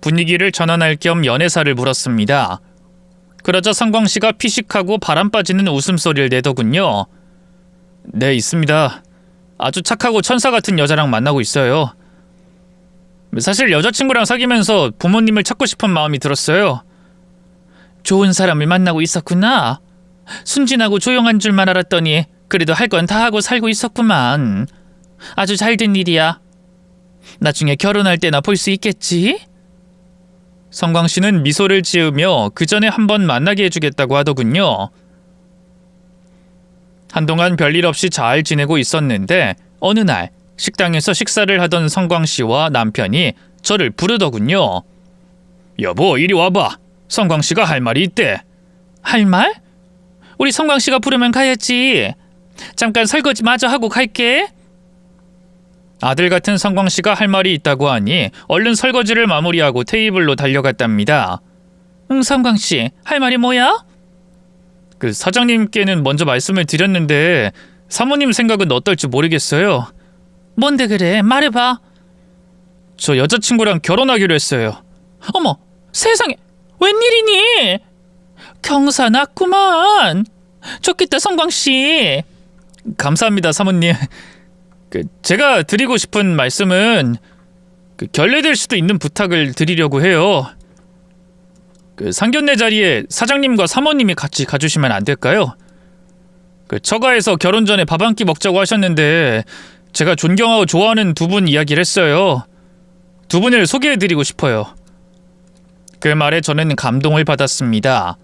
분위기를 전환할 겸 연애사를 물었습니다. 그러자 상광씨가 피식하고 바람 빠지는 웃음소리를 내더군요. 네, 있습니다. 아주 착하고 천사 같은 여자랑 만나고 있어요. 사실 여자친구랑 사귀면서 부모님을 찾고 싶은 마음이 들었어요. 좋은 사람을 만나고 있었구나. 순진하고 조용한 줄만 알았더니 그래도 할 건 다 하고 살고 있었구만. 아주 잘된 일이야. 나중에 결혼할 때나 볼 수 있겠지? 성광 씨는 미소를 지으며 그 전에 한번 만나게 해주겠다고 하더군요. 한동안 별일 없이 잘 지내고 있었는데 어느 날 식당에서 식사를 하던 성광 씨와 남편이 저를 부르더군요. 여보, 이리 와봐. 성광 씨가 할 말이 있대. 할 말? 우리 성광 씨가 부르면 가야지. 잠깐 설거지 마저 하고 갈게. 아들 같은 성광 씨가 할 말이 있다고 하니 얼른 설거지를 마무리하고 테이블로 달려갔답니다. 성광 씨, 할 말이 뭐야? 그 사장님께는 먼저 말씀을 드렸는데 사모님 생각은 어떨지 모르겠어요. 뭔데 그래? 말해봐. 저 여자친구랑 결혼하기로 했어요. 어머, 세상에, 웬일이니? 경사 났구만. 좋겠다, 성광 씨. 감사합니다, 사모님. 제가 드리고 싶은 말씀은 결례될 수도 있는 부탁을 드리려고 해요. 상견례 자리에 사장님과 사모님이 같이 가주시면 안 될까요? 처가에서 결혼 전에 밥 한 끼 먹자고 하셨는데 제가 존경하고 좋아하는 두 분 이야기를 했어요. 두 분을 소개해드리고 싶어요. 그 말에 저는 감동을 받았습니다.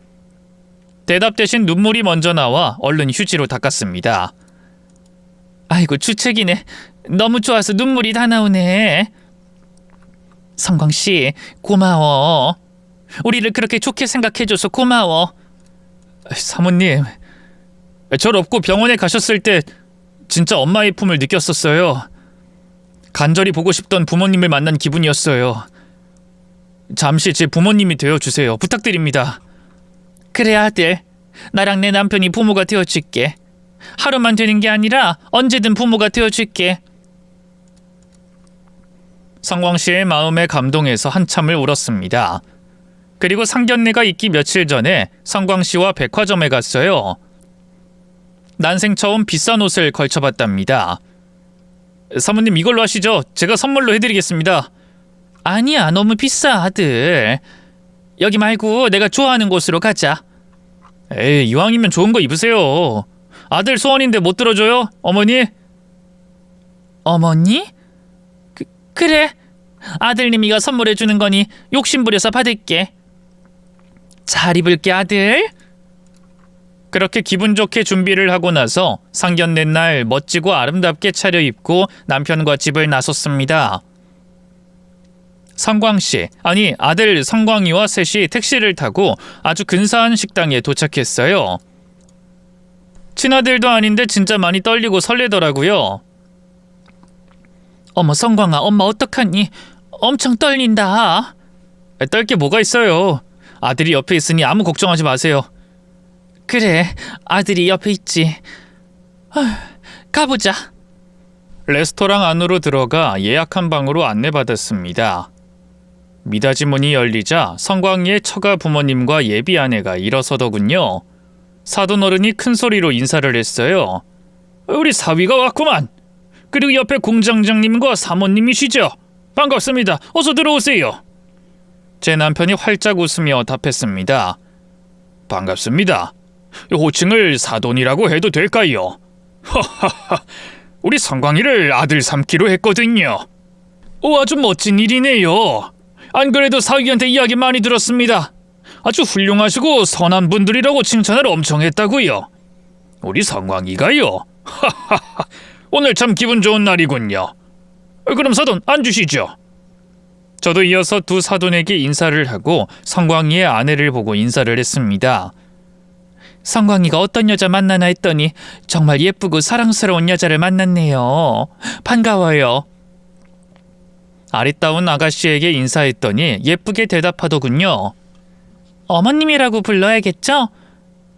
대답 대신 눈물이 먼저 나와 얼른 휴지로 닦았습니다. 아이고, 주책이네. 너무 좋아서 눈물이 다 나오네. 성광씨, 고마워. 우리를 그렇게 좋게 생각해줘서 고마워. 사모님, 절 업고 병원에 가셨을 때 진짜 엄마의 품을 느꼈었어요. 간절히 보고 싶던 부모님을 만난 기분이었어요. 잠시 제 부모님이 되어주세요. 부탁드립니다. 그래, 아들. 나랑 내 남편이 부모가 되어줄게. 하루만 되는 게 아니라 언제든 부모가 되어줄게. 성광 씨의 마음에 감동해서 한참을 울었습니다. 그리고 상견례가 있기 며칠 전에 성광 씨와 백화점에 갔어요. 난생 처음 비싼 옷을 걸쳐봤답니다. 사모님, 이걸로 하시죠. 제가 선물로 해드리겠습니다. 아니야, 너무 비싸, 아들. 여기 말고 내가 좋아하는 곳으로 가자. 에이, 이왕이면 좋은 거 입으세요. 아들 소원인데 못 들어줘요, 어머니? 어머니? 그래. 아들님이가 선물해주는 거니 욕심부려서 받을게. 잘 입을게, 아들. 그렇게 기분 좋게 준비를 하고 나서 상견례 날 멋지고 아름답게 차려입고 남편과 집을 나섰습니다. 성광씨, 아니 아들 성광이와 셋이 택시를 타고 아주 근사한 식당에 도착했어요. 친아들도 아닌데 진짜 많이 떨리고 설레더라고요. 어머, 성광아, 엄마 어떡하니? 엄청 떨린다. 떨 게 뭐가 있어요. 아들이 옆에 있으니 아무 걱정하지 마세요. 그래, 아들이 옆에 있지. 가보자. 레스토랑 안으로 들어가 예약한 방으로 안내받았습니다. 미닫이 문이 열리자 성광이의 처가 부모님과 예비 아내가 일어서더군요. 사돈어른이 큰 소리로 인사를 했어요. 우리 사위가 왔구만. 그리고 옆에 공장장님과 사모님이시죠? 반갑습니다. 어서 들어오세요. 제 남편이 활짝 웃으며 답했습니다. 반갑습니다. 호칭을 사돈이라고 해도 될까요? 하하하, 우리 성광이를 아들 삼기로 했거든요. 오, 아주 멋진 일이네요. 안 그래도 사위한테 이야기 많이 들었습니다. 아주 훌륭하시고 선한 분들이라고 칭찬을 엄청 했다고요. 우리 성광이가요. 하하하, 오늘 참 기분 좋은 날이군요. 그럼 사돈 앉으시죠. 저도 이어서 두 사돈에게 인사를 하고 성광이의 아내를 보고 인사를 했습니다. 성광이가 어떤 여자 만나나 했더니 정말 예쁘고 사랑스러운 여자를 만났네요. 반가워요. 아리따운 아가씨에게 인사했더니 예쁘게 대답하더군요. 어머님이라고 불러야겠죠?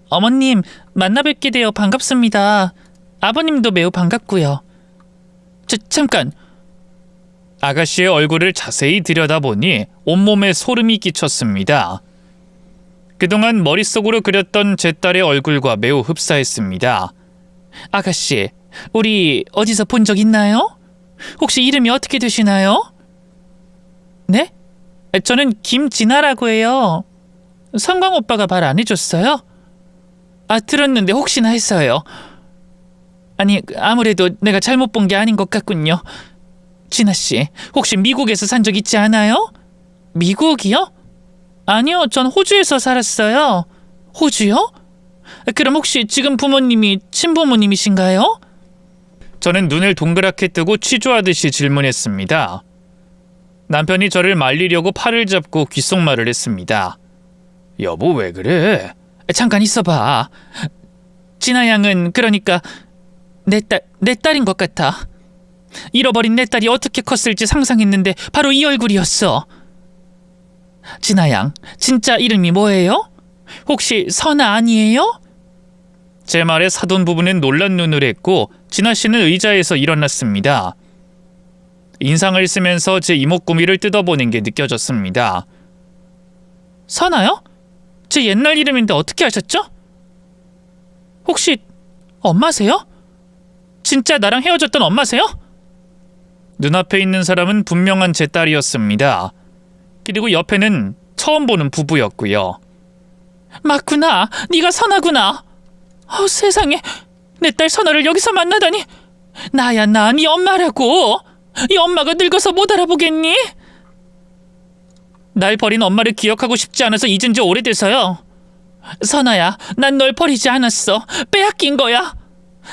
어머님, 만나뵙게 되어 반갑습니다. 아버님도 매우 반갑고요. 잠깐! 아가씨의 얼굴을 자세히 들여다보니 온몸에 소름이 끼쳤습니다. 그동안 머릿속으로 그렸던 제 딸의 얼굴과 매우 흡사했습니다. 아가씨, 우리 어디서 본 적 있나요? 혹시 이름이 어떻게 되시나요? 네? 저는 김진아라고 해요. 성광 오빠가 말 안 해줬어요? 들었는데 혹시나 했어요. 아니, 아무래도 내가 잘못 본 게 아닌 것 같군요. 진아씨, 혹시 미국에서 산 적 있지 않아요? 미국이요? 아니요, 전 호주에서 살았어요. 호주요? 그럼 혹시 지금 부모님이 친부모님이신가요? 저는 눈을 동그랗게 뜨고 취조하듯이 질문했습니다. 남편이 저를 말리려고 팔을 잡고 귓속말을 했습니다. 여보, 왜 그래? 잠깐 있어봐. 진아 양은 그러니까 내 딸인 것 같아. 잃어버린 내 딸이 어떻게 컸을지 상상했는데 바로 이 얼굴이었어. 진아 양, 진짜 이름이 뭐예요? 혹시 선아 아니에요? 제 말에 사돈 부부는 놀란 눈을 했고 진아 씨는 의자에서 일어났습니다. 인상을 쓰면서 제 이목구미를 뜯어보는 게 느껴졌습니다. 선아요? 제 옛날 이름인데 어떻게 아셨죠? 혹시 엄마세요? 진짜 나랑 헤어졌던 엄마세요? 눈앞에 있는 사람은 분명한 제 딸이었습니다. 그리고 옆에는 처음 보는 부부였고요. 맞구나. 네가 선아구나. 세상에. 내 딸 선아를 여기서 만나다니. 나야 나 네 엄마라고. 이 엄마가 늙어서 못 알아보겠니? 날 버린 엄마를 기억하고 싶지 않아서 잊은 지 오래돼서요. 선아야, 난 널 버리지 않았어. 빼앗긴 거야.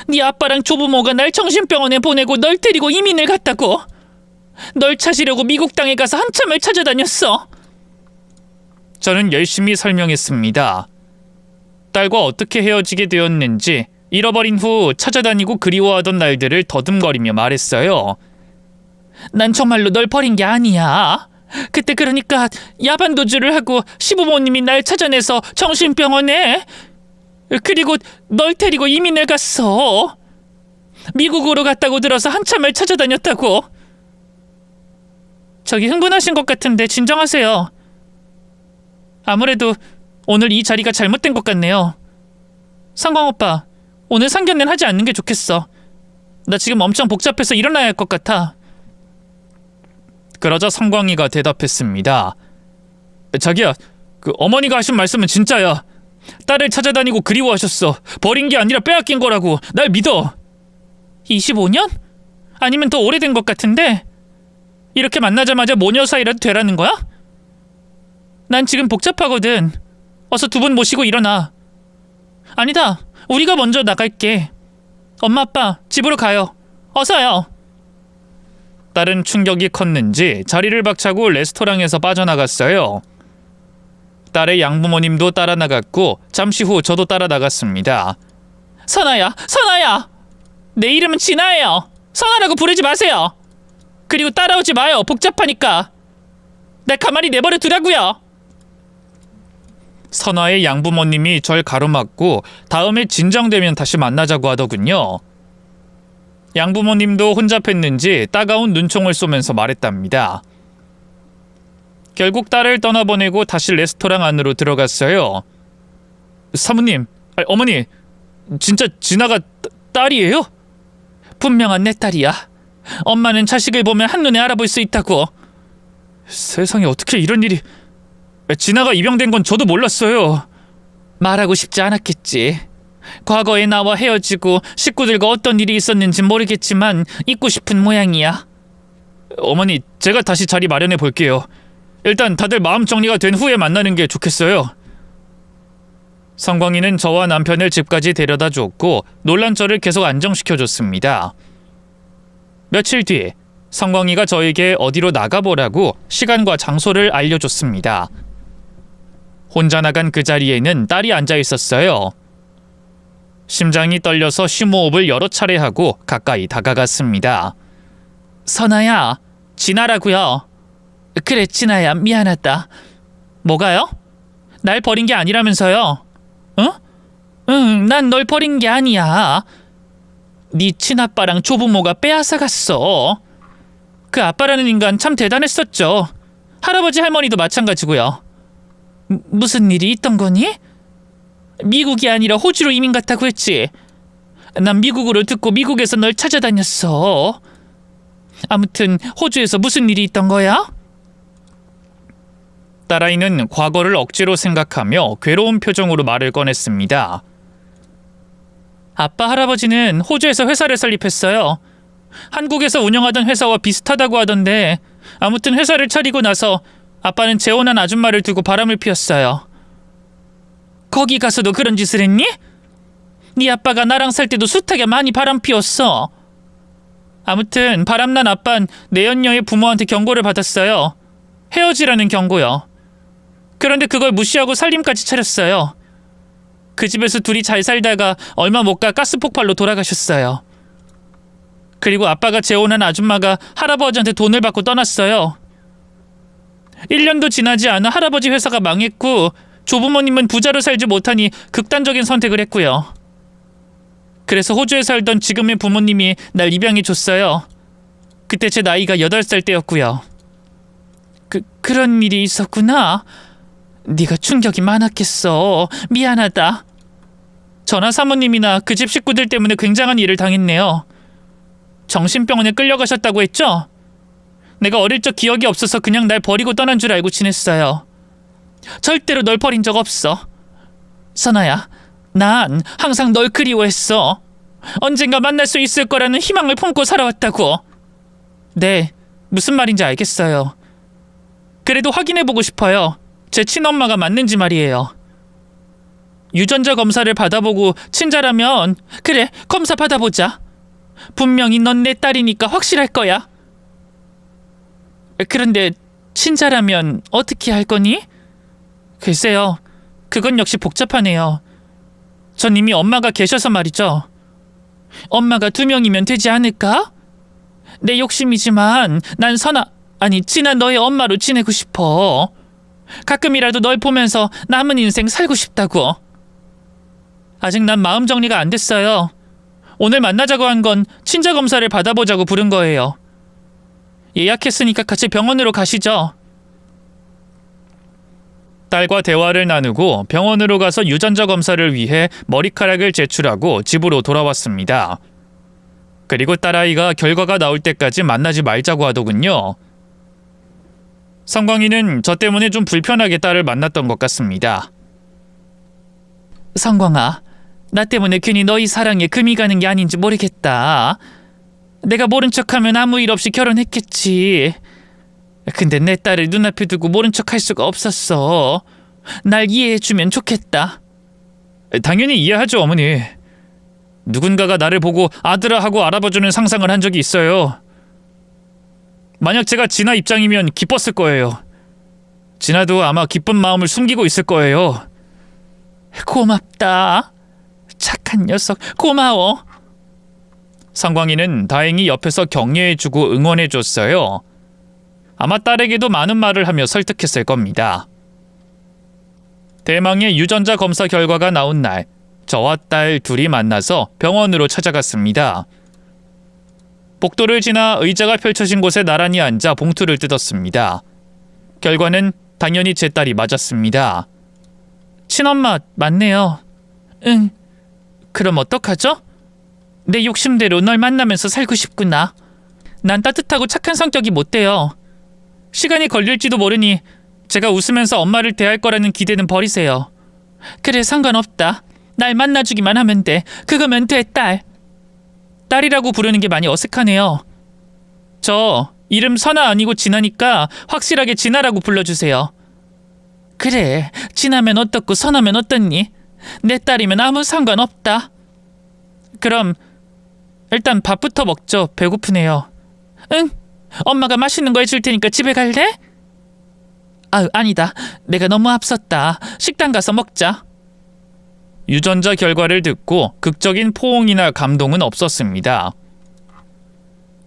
네 아빠랑 조부모가 날 정신병원에 보내고 널 데리고 이민을 갔다고. 널 찾으려고 미국 땅에 가서 한참을 찾아다녔어. 저는 열심히 설명했습니다. 딸과 어떻게 헤어지게 되었는지, 잃어버린 후 찾아다니고 그리워하던 날들을 더듬거리며 말했어요. 난 정말로 널 버린 게 아니야. 그때 그러니까 야반도주를 하고 시부모님이 날 찾아내서 정신병원에, 그리고 널 데리고 이민을 갔어. 미국으로 갔다고 들어서 한참을 찾아다녔다고. 저기 흥분하신 것 같은데 진정하세요. 아무래도 오늘 이 자리가 잘못된 것 같네요. 상광 오빠, 오늘 상견례는 하지 않는 게 좋겠어. 나 지금 엄청 복잡해서 일어나야 할 것 같아. 그러자 상광이가 대답했습니다. 자기야, 그 어머니가 하신 말씀은 진짜야. 딸을 찾아다니고 그리워하셨어. 버린 게 아니라 빼앗긴 거라고. 날 믿어. 25년? 아니면 더 오래된 것 같은데? 이렇게 만나자마자 모녀 사이라도 되라는 거야? 난 지금 복잡하거든. 어서 두 분 모시고 일어나. 아니다, 우리가 먼저 나갈게. 엄마 아빠 집으로 가요. 어서요. 딸은 충격이 컸는지 자리를 박차고 레스토랑에서 빠져나갔어요. 딸의 양부모님도 따라 나갔고 잠시 후 저도 따라 나갔습니다. 선아야, 선아야! 내 이름은 진아예요. 선아라고 부르지 마세요. 그리고 따라오지 마요. 복잡하니까. 날 가만히 내버려 두라고요. 선아의 양부모님이 절 가로막고 다음에 진정되면 다시 만나자고 하더군요. 양부모님도 혼잡했는지 따가운 눈총을 쏘면서 말했답니다. 결국 딸을 떠나보내고 다시 레스토랑 안으로 들어갔어요. 사모님, 어머니, 진짜 진아가 딸이에요? 분명한 내 딸이야. 엄마는 자식을 보면 한눈에 알아볼 수 있다고. 세상에, 어떻게 이런 일이... 진아가 입양된 건 저도 몰랐어요. 말하고 싶지 않았겠지. 과거에 나와 헤어지고 식구들과 어떤 일이 있었는지 모르겠지만 잊고 싶은 모양이야. 어머니, 제가 다시 자리 마련해 볼게요. 일단 다들 마음 정리가 된 후에 만나는 게 좋겠어요. 성광이는 저와 남편을 집까지 데려다 줬고 놀란 저를 계속 안정시켜줬습니다. 며칠 뒤 성광이가 저에게 어디로 나가보라고 시간과 장소를 알려줬습니다. 혼자 나간 그 자리에는 딸이 앉아 있었어요. 심장이 떨려서 심호흡을 여러 차례 하고 가까이 다가갔습니다. 선아야, 진아라고요. 그래, 진아야, 미안하다. 뭐가요? 날 버린 게 아니라면서요? 응, 난 널 버린 게 아니야. 네 친아빠랑 조부모가 빼앗아 갔어. 그 아빠라는 인간 참 대단했었죠. 할아버지 할머니도 마찬가지고요. 무슨 일이 있던 거니? 미국이 아니라 호주로 이민 갔다고 했지. 난 미국으로 듣고 미국에서 널 찾아다녔어. 아무튼 호주에서 무슨 일이 있던 거야? 딸아이는 과거를 억지로 생각하며 괴로운 표정으로 말을 꺼냈습니다. 아빠 할아버지는 호주에서 회사를 설립했어요. 한국에서 운영하던 회사와 비슷하다고 하던데 아무튼 회사를 차리고 나서 아빠는 재혼한 아줌마를 두고 바람을 피웠어요. 거기 가서도 그런 짓을 했니? 네 아빠가 나랑 살 때도 숱하게 많이 바람 피웠어. 아무튼 바람난 아빤 내연녀의 부모한테 경고를 받았어요. 헤어지라는 경고요. 그런데 그걸 무시하고 살림까지 차렸어요. 그 집에서 둘이 잘 살다가 얼마 못 가 가스폭발로 돌아가셨어요. 그리고 아빠가 재혼한 아줌마가 할아버지한테 돈을 받고 떠났어요. 1년도 지나지 않아 할아버지 회사가 망했고 조부모님은 부자로 살지 못하니 극단적인 선택을 했고요. 그래서 호주에 살던 지금의 부모님이 날 입양해 줬어요. 그때 제 나이가 8살 때였고요. 그런 일이 있었구나. 네가 충격이 많았겠어. 미안하다. 저나 사모님이나 그 집 식구들 때문에 굉장한 일을 당했네요. 정신병원에 끌려가셨다고 했죠? 내가 어릴 적 기억이 없어서 그냥 날 버리고 떠난 줄 알고 지냈어요. 절대로 널 버린 적 없어. 선아야, 난 항상 널 그리워했어. 언젠가 만날 수 있을 거라는 희망을 품고 살아왔다고. 네, 무슨 말인지 알겠어요. 그래도 확인해보고 싶어요. 제 친엄마가 맞는지 말이에요. 유전자 검사를 받아보고 친자라면 그래, 검사 받아보자. 분명히 넌 내 딸이니까 확실할 거야. 그런데 친자라면 어떻게 할 거니? 글쎄요, 그건 역시 복잡하네요. 전 이미 엄마가 계셔서 말이죠. 엄마가 2명이면 되지 않을까? 내 욕심이지만 난 진아 너의 엄마로 지내고 싶어. 가끔이라도 널 보면서 남은 인생 살고 싶다고. 아직 난 마음 정리가 안 됐어요. 오늘 만나자고 한 건 친자 검사를 받아보자고 부른 거예요. 예약했으니까 같이 병원으로 가시죠. 딸과 대화를 나누고 병원으로 가서 유전자 검사를 위해 머리카락을 제출하고 집으로 돌아왔습니다. 그리고 딸아이가 결과가 나올 때까지 만나지 말자고 하더군요. 성광이는 저 때문에 좀 불편하게 딸을 만났던 것 같습니다. 성광아, 나 때문에 괜히 너희 사랑에 금이 가는 게 아닌지 모르겠다. 내가 모른 척하면 아무 일 없이 결혼했겠지. 근데 내 딸을 눈앞에 두고 모른 척할 수가 없었어. 날 이해해주면 좋겠다. 당연히 이해하죠, 어머니. 누군가가 나를 보고 아들아 하고 알아봐주는 상상을 한 적이 있어요. 만약 제가 진아 입장이면 기뻤을 거예요. 진아도 아마 기쁜 마음을 숨기고 있을 거예요. 고맙다. 착한 녀석, 고마워. 성광이는 다행히 옆에서 격려해주고 응원해줬어요. 아마 딸에게도 많은 말을 하며 설득했을 겁니다. 대망의 유전자 검사 결과가 나온 날, 저와 딸 둘이 만나서 병원으로 찾아갔습니다. 복도를 지나 의자가 펼쳐진 곳에 나란히 앉아 봉투를 뜯었습니다. 결과는 당연히 제 딸이 맞았습니다. 친엄마 맞네요. 응. 그럼 어떡하죠? 내 욕심대로 널 만나면서 살고 싶구나. 난 따뜻하고 착한 성격이 못 돼요. 시간이 걸릴지도 모르니 제가 웃으면서 엄마를 대할 거라는 기대는 버리세요. 그래, 상관없다. 날 만나주기만 하면 돼. 그거면 돼, 딸. 딸이라고 부르는 게 많이 어색하네요. 저 이름 선아 아니고 진아니까 확실하게 진아라고 불러주세요. 그래, 진아면 어떻고 선아면 어떻니? 내 딸이면 아무 상관없다. 그럼 일단 밥부터 먹죠. 배고프네요. 응, 엄마가 맛있는 거 해줄 테니까 집에 갈래? 아니다. 내가 너무 앞섰다. 식당 가서 먹자. 유전자 결과를 듣고 극적인 포옹이나 감동은 없었습니다.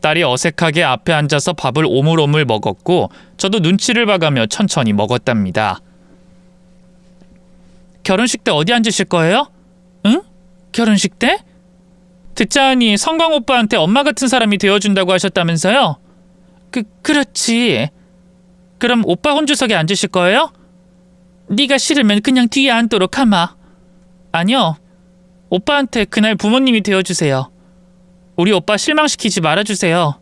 딸이 어색하게 앞에 앉아서 밥을 오물오물 먹었고 저도 눈치를 봐가며 천천히 먹었답니다. 결혼식 때 어디 앉으실 거예요? 응? 결혼식 때? 듣자 하니 성광 오빠한테 엄마 같은 사람이 되어준다고 하셨다면서요? 그렇지. 그럼 오빠 혼주석에 앉으실 거예요? 네가 싫으면 그냥 뒤에 앉도록 하마. 아니요. 오빠한테 그날 부모님이 되어주세요. 우리 오빠 실망시키지 말아주세요.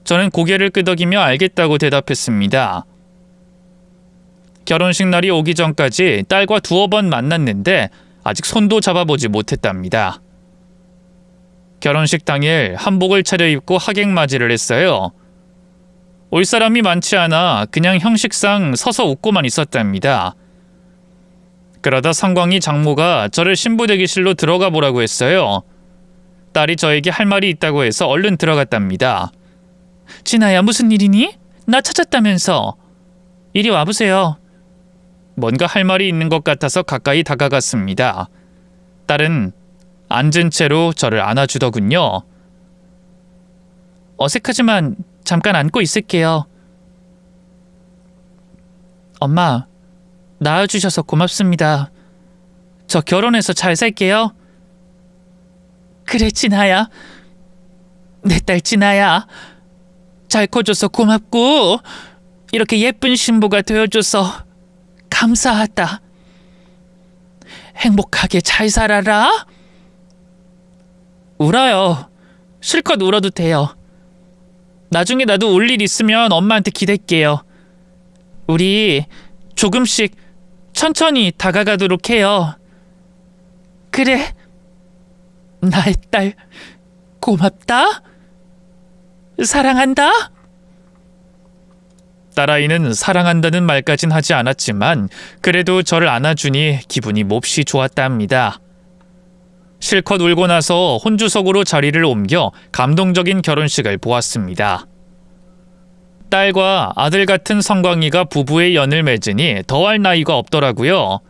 저는 고개를 끄덕이며 알겠다고 대답했습니다. 결혼식 날이 오기 전까지 딸과 두어 번 만났는데 아직 손도 잡아보지 못했답니다. 결혼식 당일 한복을 차려입고 하객맞이를 했어요. 올 사람이 많지 않아 그냥 형식상 서서 웃고만 있었답니다. 그러다 성광이 장모가 저를 신부 대기실로 들어가 보라고 했어요. 딸이 저에게 할 말이 있다고 해서 얼른 들어갔답니다. 진아야, 무슨 일이니? 나 찾았다면서. 이리 와보세요. 뭔가 할 말이 있는 것 같아서 가까이 다가갔습니다. 딸은 앉은 채로 저를 안아주더군요. 어색하지만 잠깐 안고 있을게요. 엄마, 낳아주셔서 고맙습니다. 저 결혼해서 잘 살게요. 그래, 진아야. 내 딸 진아야. 잘 커줘서 고맙고 이렇게 예쁜 신부가 되어줘서 감사하다. 행복하게 잘 살아라. 울어요. 실컷 울어도 돼요. 나중에 나도 울 일 있으면 엄마한테 기댈게요. 우리 조금씩 천천히 다가가도록 해요. 그래. 나의 딸 고맙다. 사랑한다. 딸아이는 사랑한다는 말까진 하지 않았지만 그래도 저를 안아주니 기분이 몹시 좋았다 합니다. 실컷 울고 나서 혼주석으로 자리를 옮겨 감동적인 결혼식을 보았습니다. 딸과 아들 같은 성광이가 부부의 연을 맺으니 더할 나위가 없더라고요.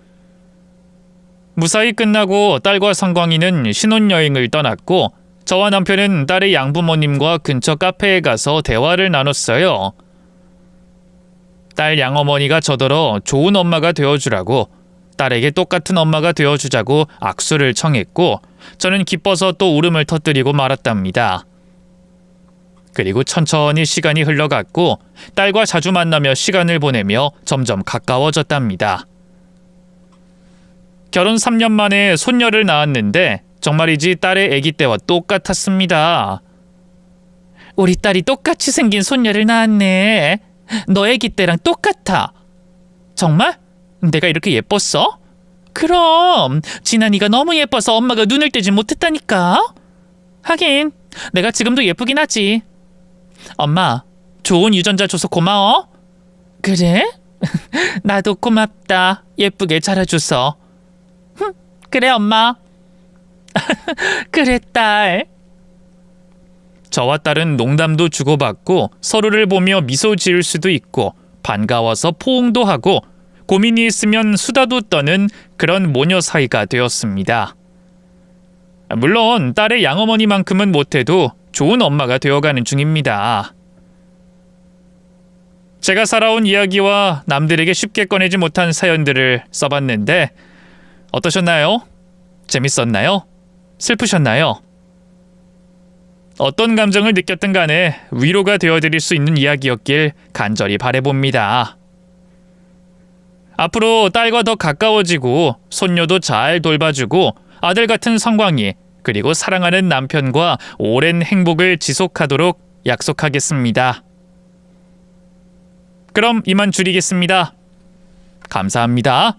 무사히 끝나고 딸과 성광이는 신혼여행을 떠났고 저와 남편은 딸의 양부모님과 근처 카페에 가서 대화를 나눴어요. 딸 양어머니가 저더러 좋은 엄마가 되어주라고, 딸에게 똑같은 엄마가 되어주자고 악수를 청했고 저는 기뻐서 또 울음을 터뜨리고 말았답니다. 그리고 천천히 시간이 흘러갔고 딸과 자주 만나며 시간을 보내며 점점 가까워졌답니다. 결혼 3년 만에 손녀를 낳았는데 정말이지 딸의 아기 때와 똑같았습니다. 우리 딸이 똑같이 생긴 손녀를 낳았네. 너 아기 때랑 똑같아. 정말? 내가 이렇게 예뻤어? 그럼 진아니가 너무 예뻐서 엄마가 눈을 떼지 못했다니까. 하긴 내가 지금도 예쁘긴 하지. 엄마, 좋은 유전자 줘서 고마워. 그래? 나도 고맙다. 예쁘게 자라줘서. 그래, 엄마. 그래, 딸. 저와 딸은 농담도 주고받고 서로를 보며 미소 지을 수도 있고 반가워서 포옹도 하고 고민이 있으면 수다도 떠는 그런 모녀 사이가 되었습니다. 물론 딸의 양어머니만큼은 못해도 좋은 엄마가 되어가는 중입니다. 제가 살아온 이야기와 남들에게 쉽게 꺼내지 못한 사연들을 써봤는데 어떠셨나요? 재밌었나요? 슬프셨나요? 어떤 감정을 느꼈든 간에 위로가 되어드릴 수 있는 이야기였길 간절히 바라봅니다. 앞으로 딸과 더 가까워지고 손녀도 잘 돌봐주고 아들 같은 성광이 그리고 사랑하는 남편과 오랜 행복을 지속하도록 약속하겠습니다. 그럼 이만 줄이겠습니다. 감사합니다.